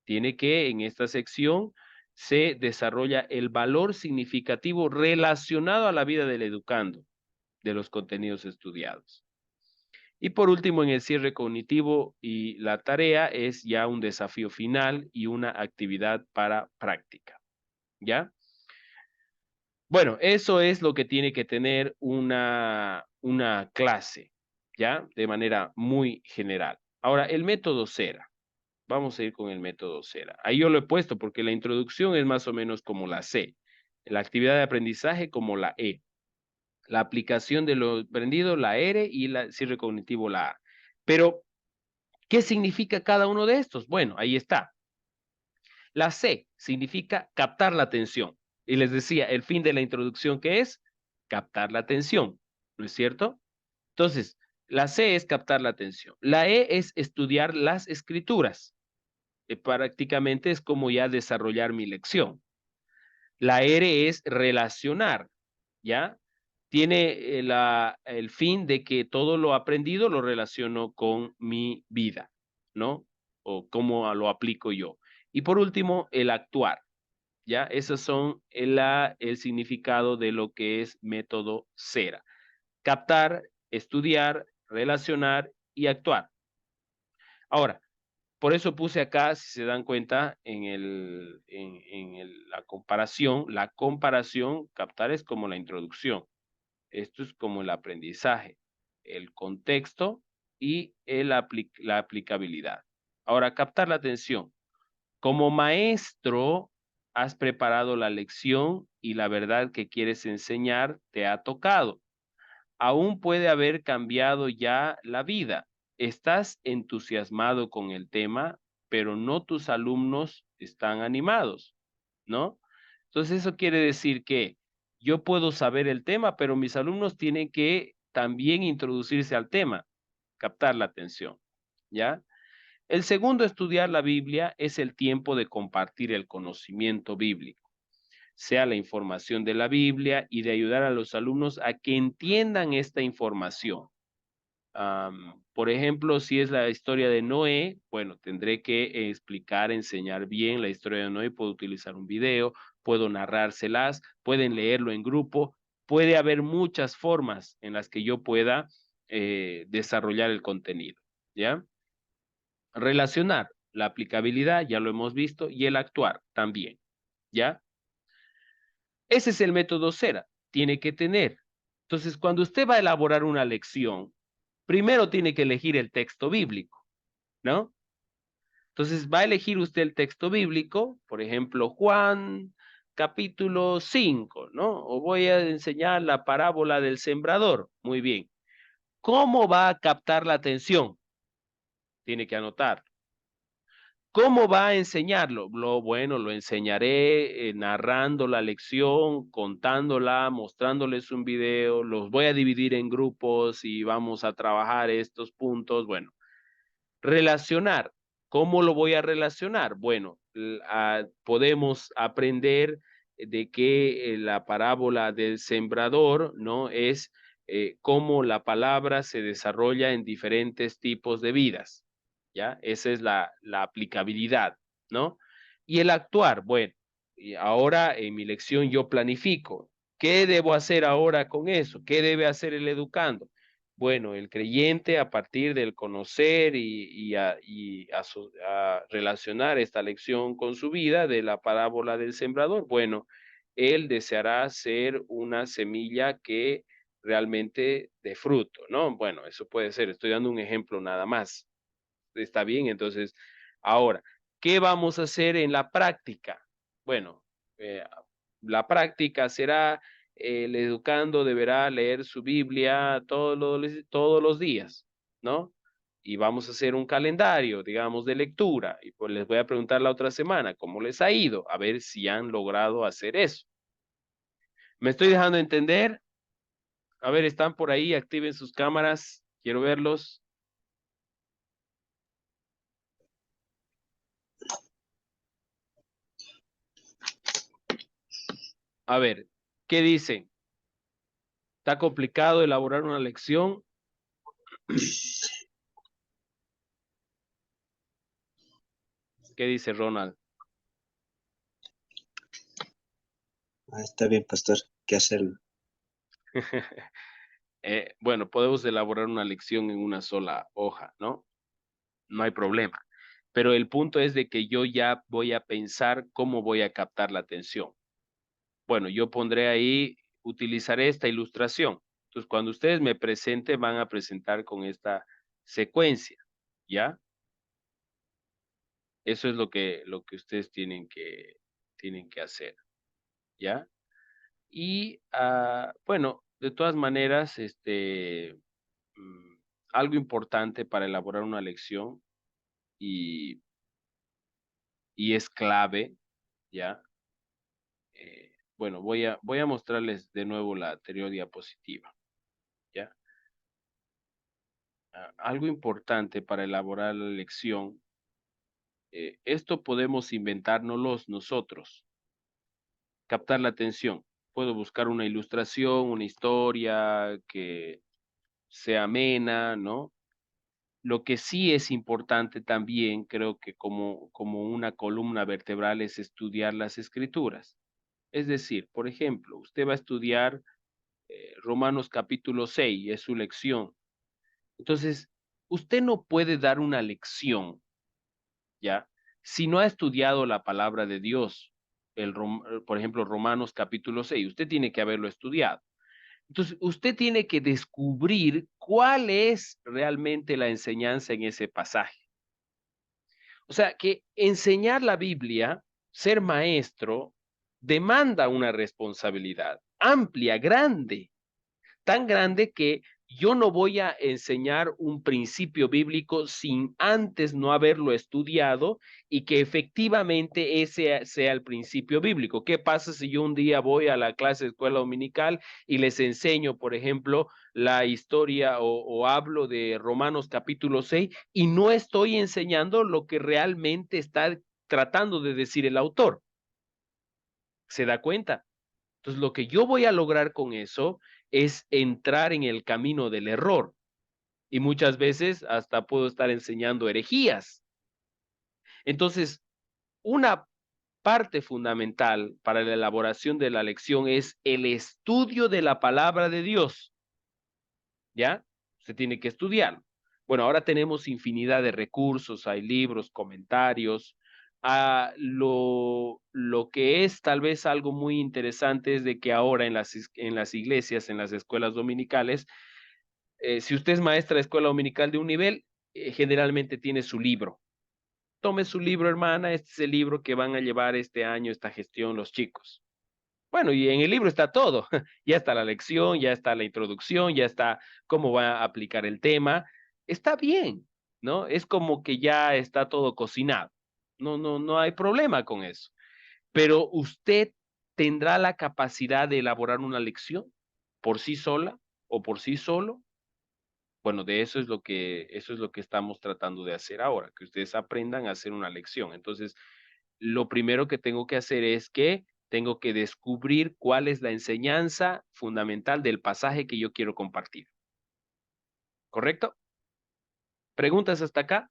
Tiene que, en esta sección, se desarrolla el valor significativo relacionado a la vida del educando, de los contenidos estudiados. Y por último, en el cierre cognitivo y la tarea es ya un desafío final y una actividad para práctica, ¿ya? Bueno, eso es lo que tiene que tener una clase, ¿ya? De manera muy general. Ahora, el método CERA. Vamos a ir con el método CERA. Ahí yo lo he puesto porque la introducción es más o menos como la C, la actividad de aprendizaje como la E, la aplicación de lo aprendido, la R, y el cierre cognitivo, la A. Pero, ¿qué significa cada uno de estos? Bueno, ahí está. La C significa captar la atención. Y les decía, el fin de la introducción, ¿qué es? Captar la atención, ¿no es cierto? Entonces, la C es captar la atención. La E es estudiar las escrituras. Prácticamente es como ya desarrollar mi lección. La R es relacionar, ¿ya? Tiene el fin de que todo lo aprendido lo relaciono con mi vida, ¿no? O cómo lo aplico yo. Y por último, el actuar, ¿ya? Esos son el significado de lo que es método CERA. Captar, estudiar, relacionar y actuar. Ahora, por eso puse acá, si se dan cuenta, la comparación, captar es como la introducción. Esto es como el aprendizaje, el contexto y la aplicabilidad. Ahora, captar la atención. Como maestro, has preparado la lección y la verdad que quieres enseñar te ha tocado. Aún puede haber cambiado ya la vida. Estás entusiasmado con el tema, pero no tus alumnos están animados, ¿no? Entonces eso quiere decir que yo puedo saber el tema, pero mis alumnos tienen que también introducirse al tema, captar la atención, ¿ya? El segundo, estudiar la Biblia, es el tiempo de compartir el conocimiento bíblico, sea la información de la Biblia y de ayudar a los alumnos a que entiendan esta información. Por ejemplo, si es la historia de Noé, bueno, tendré que explicar, enseñar bien la historia de Noé, puedo utilizar un video, puedo narrárselas, pueden leerlo en grupo, puede haber muchas formas en las que yo pueda desarrollar el contenido, ¿ya? Relacionar la aplicabilidad, ya lo hemos visto, y el actuar también, ¿ya? Ese es el método CERA, tiene que tener. Entonces, cuando usted va a elaborar una lección, primero tiene que elegir el texto bíblico, ¿no? Entonces, va a elegir usted el texto bíblico, por ejemplo, Juan capítulo 5, ¿no? O voy a enseñar la parábola del sembrador. Muy bien. ¿Cómo va a captar la atención? Tiene que anotar. ¿Cómo va a enseñarlo? Bueno, lo enseñaré narrando la lección, contándola, mostrándoles un video, los voy a dividir en grupos y vamos a trabajar estos puntos. Bueno, relacionar. ¿Cómo lo voy a relacionar? Bueno, podemos aprender de que la parábola del sembrador, ¿no? Es cómo la palabra se desarrolla en diferentes tipos de vidas. ¿Ya? Esa es la aplicabilidad, ¿no? Y el actuar, bueno, y ahora en mi lección yo planifico. ¿Qué debo hacer ahora con eso? ¿Qué debe hacer el educando? Bueno, el creyente a partir del conocer a relacionar esta lección con su vida de la parábola del sembrador, bueno, él deseará ser una semilla que realmente dé fruto, ¿no? Bueno, eso puede ser, estoy dando un ejemplo nada más. Está bien, entonces, ahora, ¿qué vamos a hacer en la práctica? Bueno, la práctica será, el educando deberá leer su Biblia todos los días, ¿no? Y vamos a hacer un calendario, digamos, de lectura. Y pues les voy a preguntar la otra semana cómo les ha ido, a ver si han logrado hacer eso. ¿Me estoy dejando entender? A ver, están por ahí, activen sus cámaras, quiero verlos. A ver, ¿qué dicen? ¿Está complicado elaborar una lección? ¿Qué dice Ronald? Está bien, pastor, que hacerlo. Bueno, podemos elaborar una lección en una sola hoja, ¿no? No hay problema. Pero el punto es de que yo ya voy a pensar cómo voy a captar la atención. Bueno, yo pondré ahí, utilizaré esta ilustración. Entonces, cuando ustedes me presenten, van a presentar con esta secuencia, ¿ya? Eso es lo que ustedes tienen que hacer, ¿ya? Y, bueno, de todas maneras, mm, algo importante para elaborar una lección y, y es clave, ¿ya? Bueno, voy a mostrarles de nuevo la anterior diapositiva, ¿ya? Algo importante para elaborar la lección, esto podemos inventárnoslos nosotros, captar la atención. Puedo buscar una ilustración, una historia que sea amena, ¿no? Lo que sí es importante también, creo que como una columna vertebral, es estudiar las escrituras. Es decir, por ejemplo, usted va a estudiar Romanos capítulo 6, es su lección. Entonces, usted no puede dar una lección, ¿ya? Si no ha estudiado la palabra de Dios, por ejemplo, Romanos capítulo 6, usted tiene que haberlo estudiado. Entonces, usted tiene que descubrir cuál es realmente la enseñanza en ese pasaje. O sea, que enseñar la Biblia, ser maestro, demanda una responsabilidad amplia, grande, tan grande que yo no voy a enseñar un principio bíblico sin antes no haberlo estudiado y que efectivamente ese sea el principio bíblico. ¿Qué pasa si yo un día voy a la clase de escuela dominical y les enseño, por ejemplo, la historia o hablo de Romanos capítulo 6 y no estoy enseñando lo que realmente está tratando de decir el autor? ¿Se da cuenta? Entonces, lo que yo voy a lograr con eso es entrar en el camino del error. Y muchas veces hasta puedo estar enseñando herejías. Entonces, una parte fundamental para la elaboración de la lección es el estudio de la palabra de Dios. ¿Ya? Se tiene que estudiar. Bueno, ahora tenemos infinidad de recursos, hay libros, comentarios. Lo que es tal vez algo muy interesante es de que ahora en las iglesias, en las escuelas dominicales, si usted es maestra de escuela dominical de un nivel, generalmente tiene su libro. Tome su libro, hermana, este es el libro que van a llevar este año, esta gestión, los chicos. Bueno, y en el libro está todo. Ya está la lección, ya está la introducción, ya está cómo va a aplicar el tema. Está bien, ¿no? Es como que ya está todo cocinado. No hay problema con eso. Pero usted tendrá la capacidad de elaborar una lección por sí sola o por sí solo. Bueno, de eso es lo que estamos tratando de hacer ahora, que ustedes aprendan a hacer una lección. Entonces, lo primero que tengo que hacer es que tengo que descubrir cuál es la enseñanza fundamental del pasaje que yo quiero compartir. ¿Correcto? ¿Preguntas hasta acá?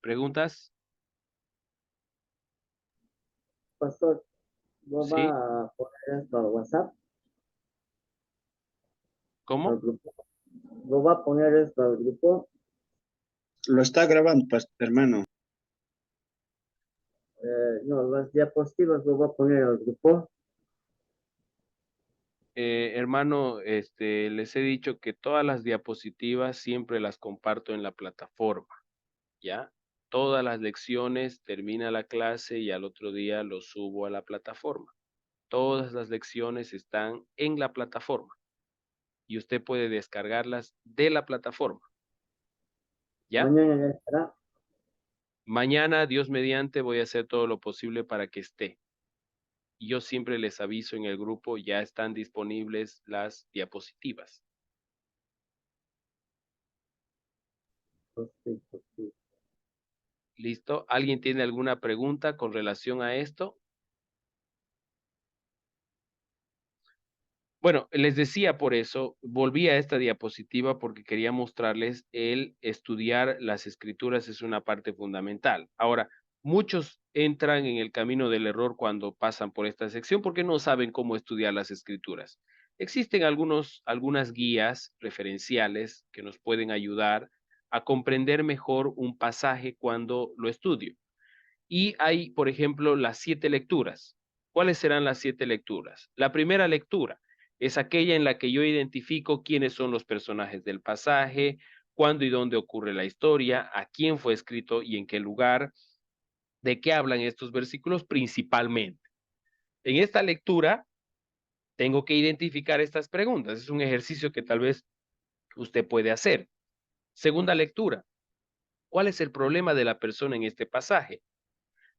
¿Preguntas? Pastor, ¿no ¿Sí? va a poner esto al WhatsApp, al ¿Cómo? grupo? ¿No va a poner esto al grupo? Lo está grabando, hermano. No, las diapositivas lo va a poner al grupo. Hermano, les he dicho que todas las diapositivas siempre las comparto en la plataforma, ¿ya? Todas las lecciones, termina la clase y al otro día lo subo a la plataforma. Todas las lecciones están en la plataforma y usted puede descargarlas de la plataforma, ¿ya? Mañana ya estará. Mañana, Dios mediante, voy a hacer todo lo posible para que esté. Y yo siempre les aviso en el grupo, ya están disponibles las diapositivas. Pues sí, pues sí. ¿Listo? ¿Alguien tiene alguna pregunta con relación a esto? Bueno, les decía por eso, volví a esta diapositiva porque quería mostrarles el estudiar las escrituras es una parte fundamental. Ahora, Muchos entran en el camino del error cuando pasan por esta sección porque no saben cómo estudiar las escrituras. Existen algunas guías referenciales que nos pueden ayudar a comprender mejor un pasaje cuando lo estudio. Y hay, por ejemplo, las 7 lecturas. ¿Cuáles serán las 7 lecturas? La primera lectura es aquella en la que yo identifico quiénes son los personajes del pasaje, cuándo y dónde ocurre la historia, a quién fue escrito y en qué lugar, de qué hablan estos versículos principalmente. En esta lectura tengo que identificar estas preguntas. Es un ejercicio que tal vez usted puede hacer. Segunda lectura. ¿Cuál es el problema de la persona en este pasaje?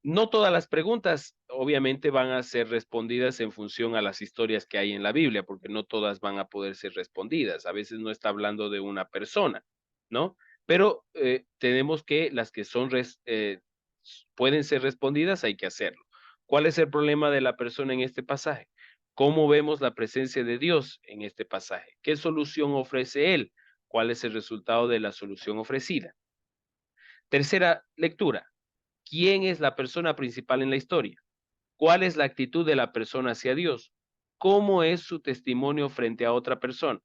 No todas las preguntas obviamente van a ser respondidas en función a las historias que hay en la Biblia, porque no todas van a poder ser respondidas. A veces no está hablando de una persona, ¿no? Pero tenemos que las que son pueden ser respondidas, hay que hacerlo. ¿Cuál es el problema de la persona en este pasaje? ¿Cómo vemos la presencia de Dios en este pasaje? ¿Qué solución ofrece Él? ¿Cuál es el resultado de la solución ofrecida? Tercera lectura. ¿Quién es la persona principal en la historia? ¿Cuál es la actitud de la persona hacia Dios? ¿Cómo es su testimonio frente a otra persona?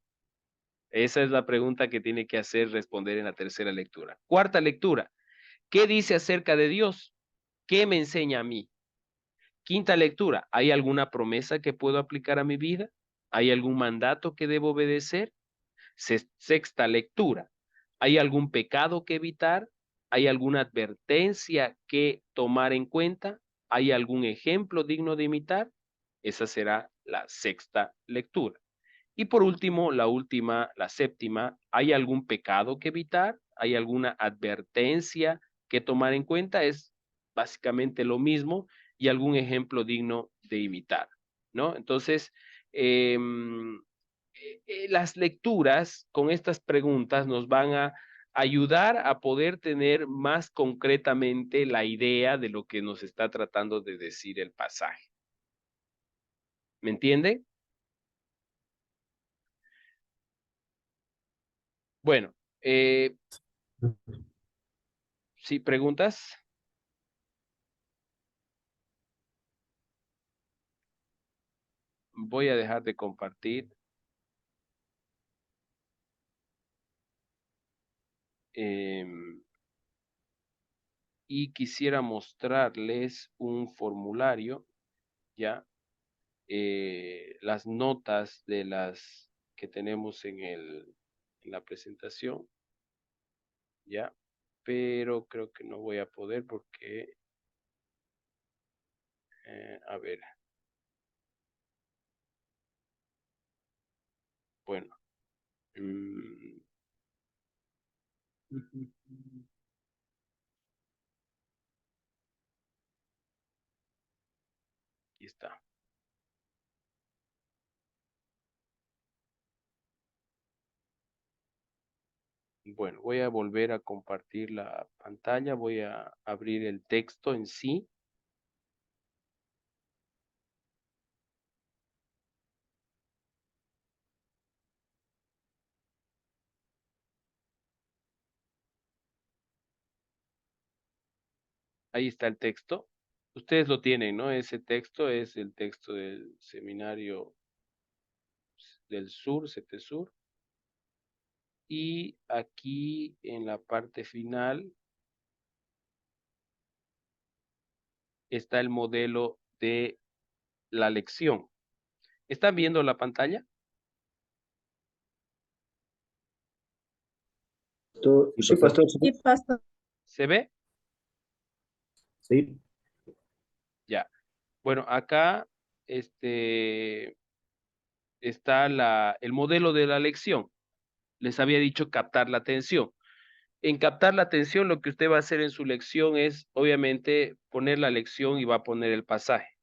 Esa es la pregunta que tiene que hacer responder en la tercera lectura. Cuarta lectura. ¿Qué dice acerca de Dios? ¿Qué me enseña a mí? Quinta lectura. ¿Hay alguna promesa que puedo aplicar a mi vida? ¿Hay algún mandato que debo obedecer? Sexta lectura. ¿Hay algún pecado que evitar? ¿Hay alguna advertencia que tomar en cuenta? ¿Hay algún ejemplo digno de imitar? Esa será la sexta lectura. Y por último, la séptima, ¿hay algún pecado que evitar? ¿Hay alguna advertencia que tomar en cuenta? Es básicamente lo mismo y algún ejemplo digno de imitar, ¿no? Entonces, las lecturas con estas preguntas nos van a ayudar a poder tener más concretamente la idea de lo que nos está tratando de decir el pasaje. ¿Me entiende? Bueno, ¿sí preguntas? Voy a dejar de compartir. Y quisiera mostrarles un formulario, ¿ya? Las notas de las que tenemos en la presentación, ¿ya? Pero creo que no voy a poder porque, a ver, bueno. Aquí está. Bueno, voy a volver a compartir la pantalla, voy a abrir el texto en sí. Ahí está el texto. Ustedes lo tienen, ¿no? Ese texto es el texto del Seminario del Sur, CETESUR. Y aquí en la parte final está el modelo de la lección. ¿Están viendo la pantalla? Sí, pastor. Sí, pastor. ¿Se ve? Sí. Ya. Bueno, acá está el modelo de la lección. Les había dicho captar la atención. En captar la atención, lo que usted va a hacer en su lección es, obviamente, poner la lección y va a poner el pasaje,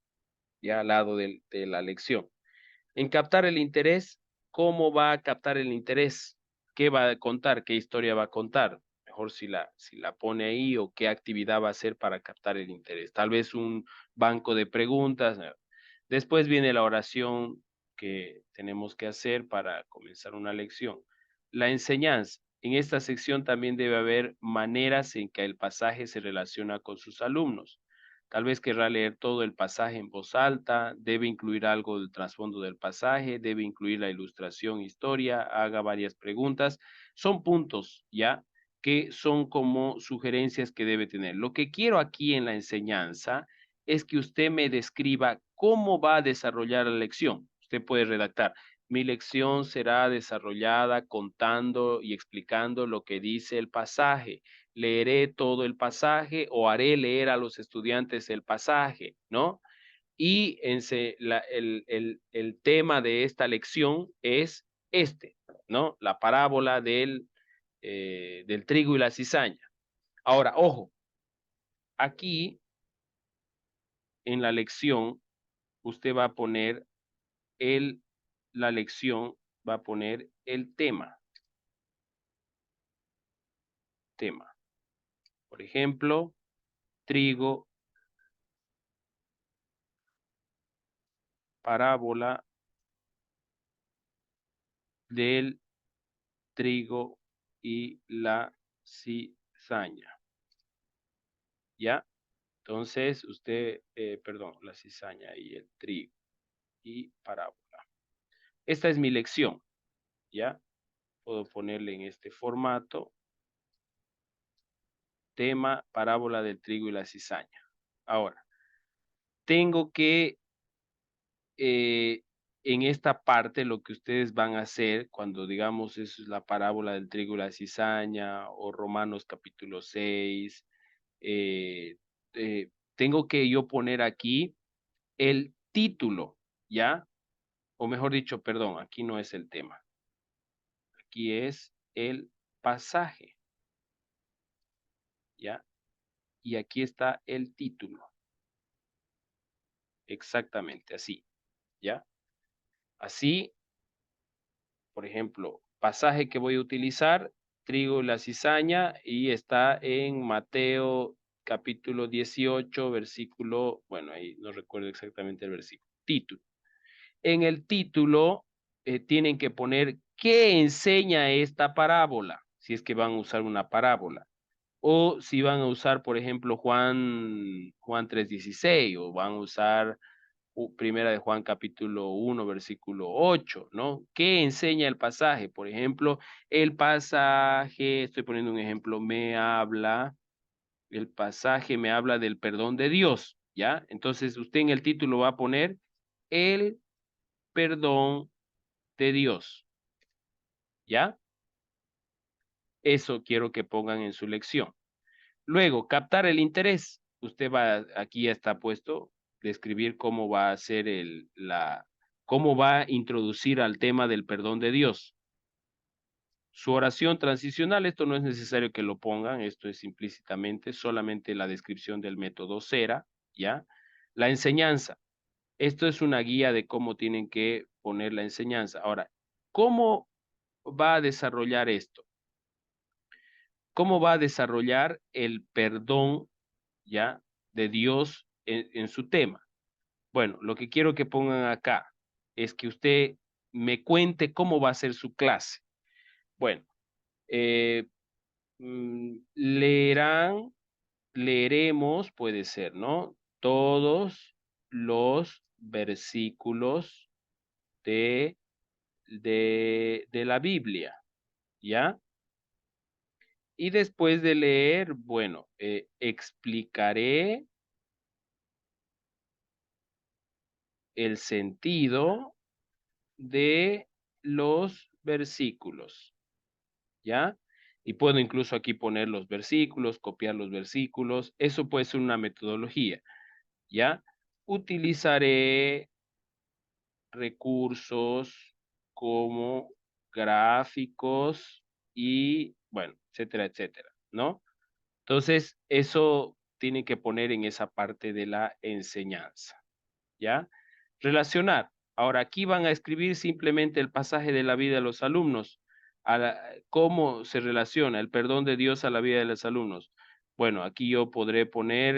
ya al lado de la lección. En captar el interés, ¿cómo va a captar el interés? ¿Qué va a contar? ¿Qué historia va a contar? Mejor si la pone ahí o qué actividad va a hacer para captar el interés. Tal vez un banco de preguntas. Después viene la oración que tenemos que hacer para comenzar una lección. La enseñanza. En esta sección también debe haber maneras en que el pasaje se relaciona con sus alumnos. Tal vez querrá leer todo el pasaje en voz alta, debe incluir algo del trasfondo del pasaje, debe incluir la ilustración, historia, haga varias preguntas. Son puntos, ¿ya? Que son como sugerencias que debe tener. Lo que quiero aquí en la enseñanza es que usted me describa cómo va a desarrollar la lección. Usted puede redactar: mi lección será desarrollada contando y explicando lo que dice el pasaje. Leeré todo el pasaje o haré leer a los estudiantes el pasaje, ¿no? Y el tema de esta lección es este, ¿no? La parábola del trigo y la cizaña. Ahora, ojo, aquí en la lección usted va a poner la lección va a poner el tema. Por ejemplo, trigo, parábola del trigo y la cizaña. ¿Ya? Entonces, perdón, la cizaña y el trigo y parábola. Esta es mi lección, ¿ya? Puedo ponerle en este formato: tema, parábola del trigo y la cizaña. Ahora, tengo que, en esta parte, lo que ustedes van a hacer cuando, digamos, es la parábola del trigo y la cizaña, o Romanos capítulo 6, tengo que yo poner aquí el título, ¿ya? O mejor dicho, perdón, aquí no es el tema. Aquí es el pasaje, ¿ya? Y aquí está el título. Exactamente, así, ¿ya? Así, por ejemplo, pasaje que voy a utilizar: trigo y la cizaña, y está en Mateo capítulo 18, versículo, bueno, ahí no recuerdo exactamente el versículo. Título. En el título tienen que poner qué enseña esta parábola, si es que van a usar una parábola. O si van a usar, por ejemplo, Juan 3:16, o van a usar Primera de Juan capítulo 1, versículo 8, ¿no? ¿Qué enseña el pasaje? Por ejemplo, el pasaje, estoy poniendo un ejemplo, el pasaje me habla del perdón de Dios, ¿ya? Entonces usted en el título va a poner el perdón de Dios, ¿ya? Eso quiero que pongan en su lección. Luego, captar el interés. Usted va, aquí ya está puesto, describir cómo va a hacer cómo va a introducir al tema del perdón de Dios. Su oración transicional, esto no es necesario que lo pongan, esto es implícitamente, solamente la descripción del método CERA, ¿ya? La enseñanza. Esto es una guía de cómo tienen que poner la enseñanza. Ahora, ¿cómo va a desarrollar esto? ¿Cómo va a desarrollar el perdón, ya, de Dios en su tema? Bueno, lo que quiero que pongan acá es que usted me cuente cómo va a ser su clase. Bueno, leeremos, puede ser, ¿no? Todos los versículos de la Biblia, ¿ya? Y después de leer, bueno, explicaré el sentido de los versículos, ¿ya? Y puedo incluso aquí poner los versículos, copiar los versículos. Eso puede ser una metodología, ¿ya? Utilizaré recursos como gráficos y, bueno, etcétera, etcétera, ¿no? Entonces, eso tiene que poner en esa parte de la enseñanza, ¿ya? Relacionar. Ahora, aquí van a escribir simplemente el pasaje de la vida de los alumnos, cómo se relaciona el perdón de Dios a la vida de los alumnos. Bueno, aquí yo podré poner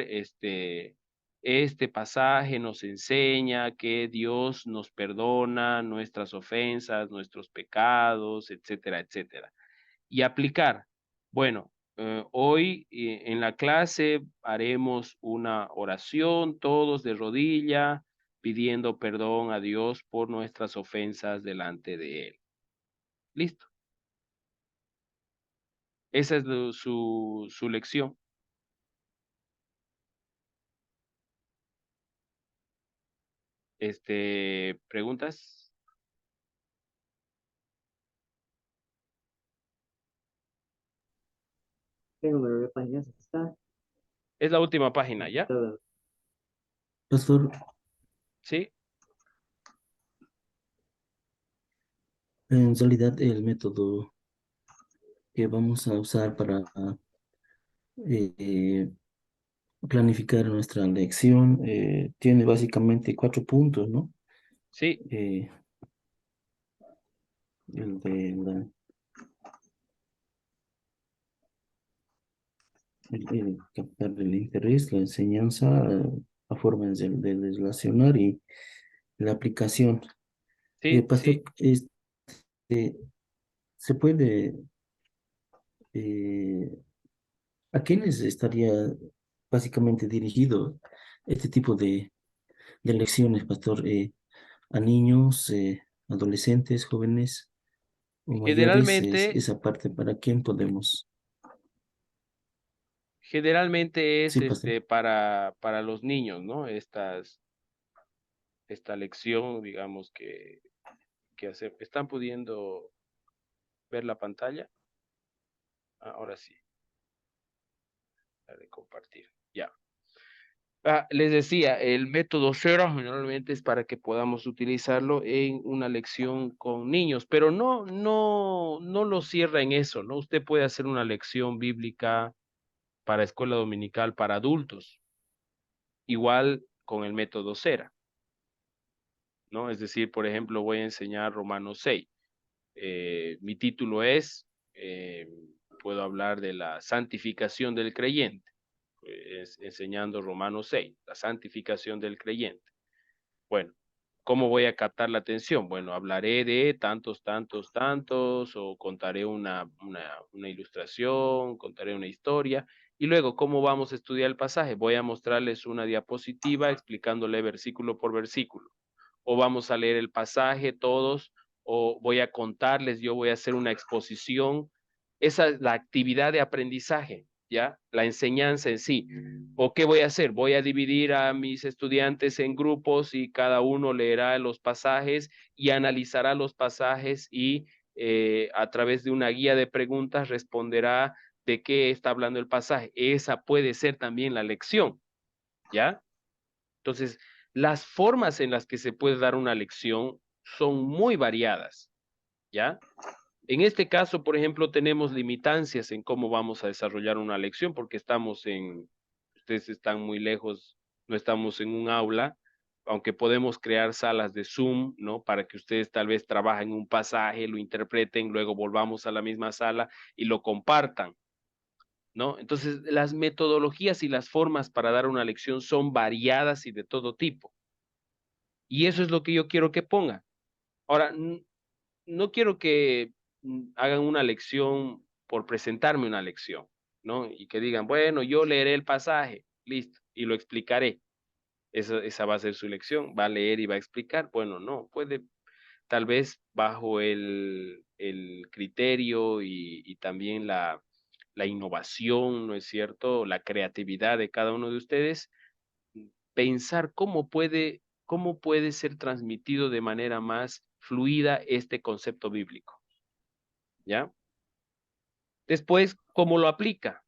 este pasaje nos enseña que Dios nos perdona nuestras ofensas, nuestros pecados, etcétera, etcétera. y aplicar. Bueno, hoy en la clase haremos una oración, todos de rodilla, pidiendo perdón a Dios por nuestras ofensas delante de Él. Listo. Esa es su lección. ¿Preguntas? ¿Qué número de páginas está? Es la última página, ¿ya? Todo. Pastor, ¿Sí? en realidad el método que vamos a usar para eh, planificar nuestra lección tiene básicamente 4 puntos, ¿no? Sí, Eh, el de el captar el interés, la enseñanza, la forma de relacionar y la aplicación. sí, Pastor, sí. ¿se puede, eh, a quiénes estaría básicamente dirigido este tipo de lecciones, Pastor? ¿A niños, adolescentes, jóvenes o mayores? Generalmente, Esa parte, ¿para quién podemos? generalmente es Sí, Pastor. para los niños, ¿no? Esta lección, digamos que hacer. ¿Están pudiendo ver la pantalla? Ahora sí, la de compartir. Ya. Les decía, el método Shera generalmente es para que podamos utilizarlo en una lección con niños, pero no lo cierra en eso, ¿no? Usted puede hacer una lección bíblica para escuela dominical para adultos, igual con el método Cera, ¿no? Es decir, por ejemplo, voy a enseñar Romanos 6. Mi título es, puedo hablar de la santificación del creyente, enseñando Romanos 6, la santificación del creyente. Bueno, ¿cómo voy a captar la atención? Bueno, hablaré de tantos, tantos, tantos, o contaré una ilustración, contaré una historia, y luego, ¿cómo vamos a estudiar el pasaje? Voy a mostrarles una diapositiva explicándole versículo por versículo, o vamos a leer el pasaje todos, o voy a contarles, yo voy a hacer una exposición. Esa es la actividad de aprendizaje, ¿ya? La enseñanza en sí. ¿O qué voy a hacer? Voy a dividir a mis estudiantes en grupos y cada uno leerá los pasajes y analizará los pasajes y a través de una guía de preguntas responderá de qué está hablando el pasaje. Esa puede ser también la lección, ¿ya? Entonces, las formas en las que se puede dar una lección son muy variadas, ¿ya? En este caso, por ejemplo, tenemos limitancias en cómo vamos a desarrollar una lección porque ustedes están muy lejos, no estamos en un aula, aunque podemos crear salas de Zoom, ¿no? Para que ustedes tal vez trabajen un pasaje, lo interpreten, luego volvamos a la misma sala y lo compartan, ¿no? Entonces, las metodologías y las formas para dar una lección son variadas y de todo tipo. Y eso es lo que yo quiero que pongan. Ahora, no quiero que hagan una lección por presentarme una lección, ¿no? Y que digan, bueno, yo leeré el pasaje, listo, y lo explicaré. Esa va a ser su lección, va a leer y va a explicar. Bueno, no, puede tal vez bajo el criterio y también la innovación, ¿no es cierto? La creatividad de cada uno de ustedes, pensar cómo puede ser transmitido de manera más fluida este concepto bíblico, ¿ya? Después, cómo lo aplica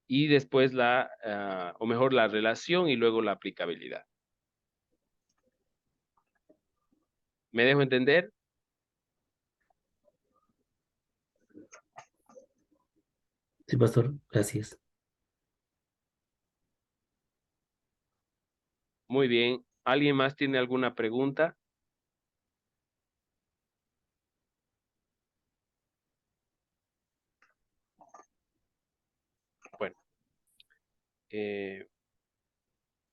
y después o mejor, la relación y luego la aplicabilidad. ¿Me dejo entender? Sí, Pastor, gracias. Muy bien. ¿Alguien más tiene alguna pregunta? Bueno,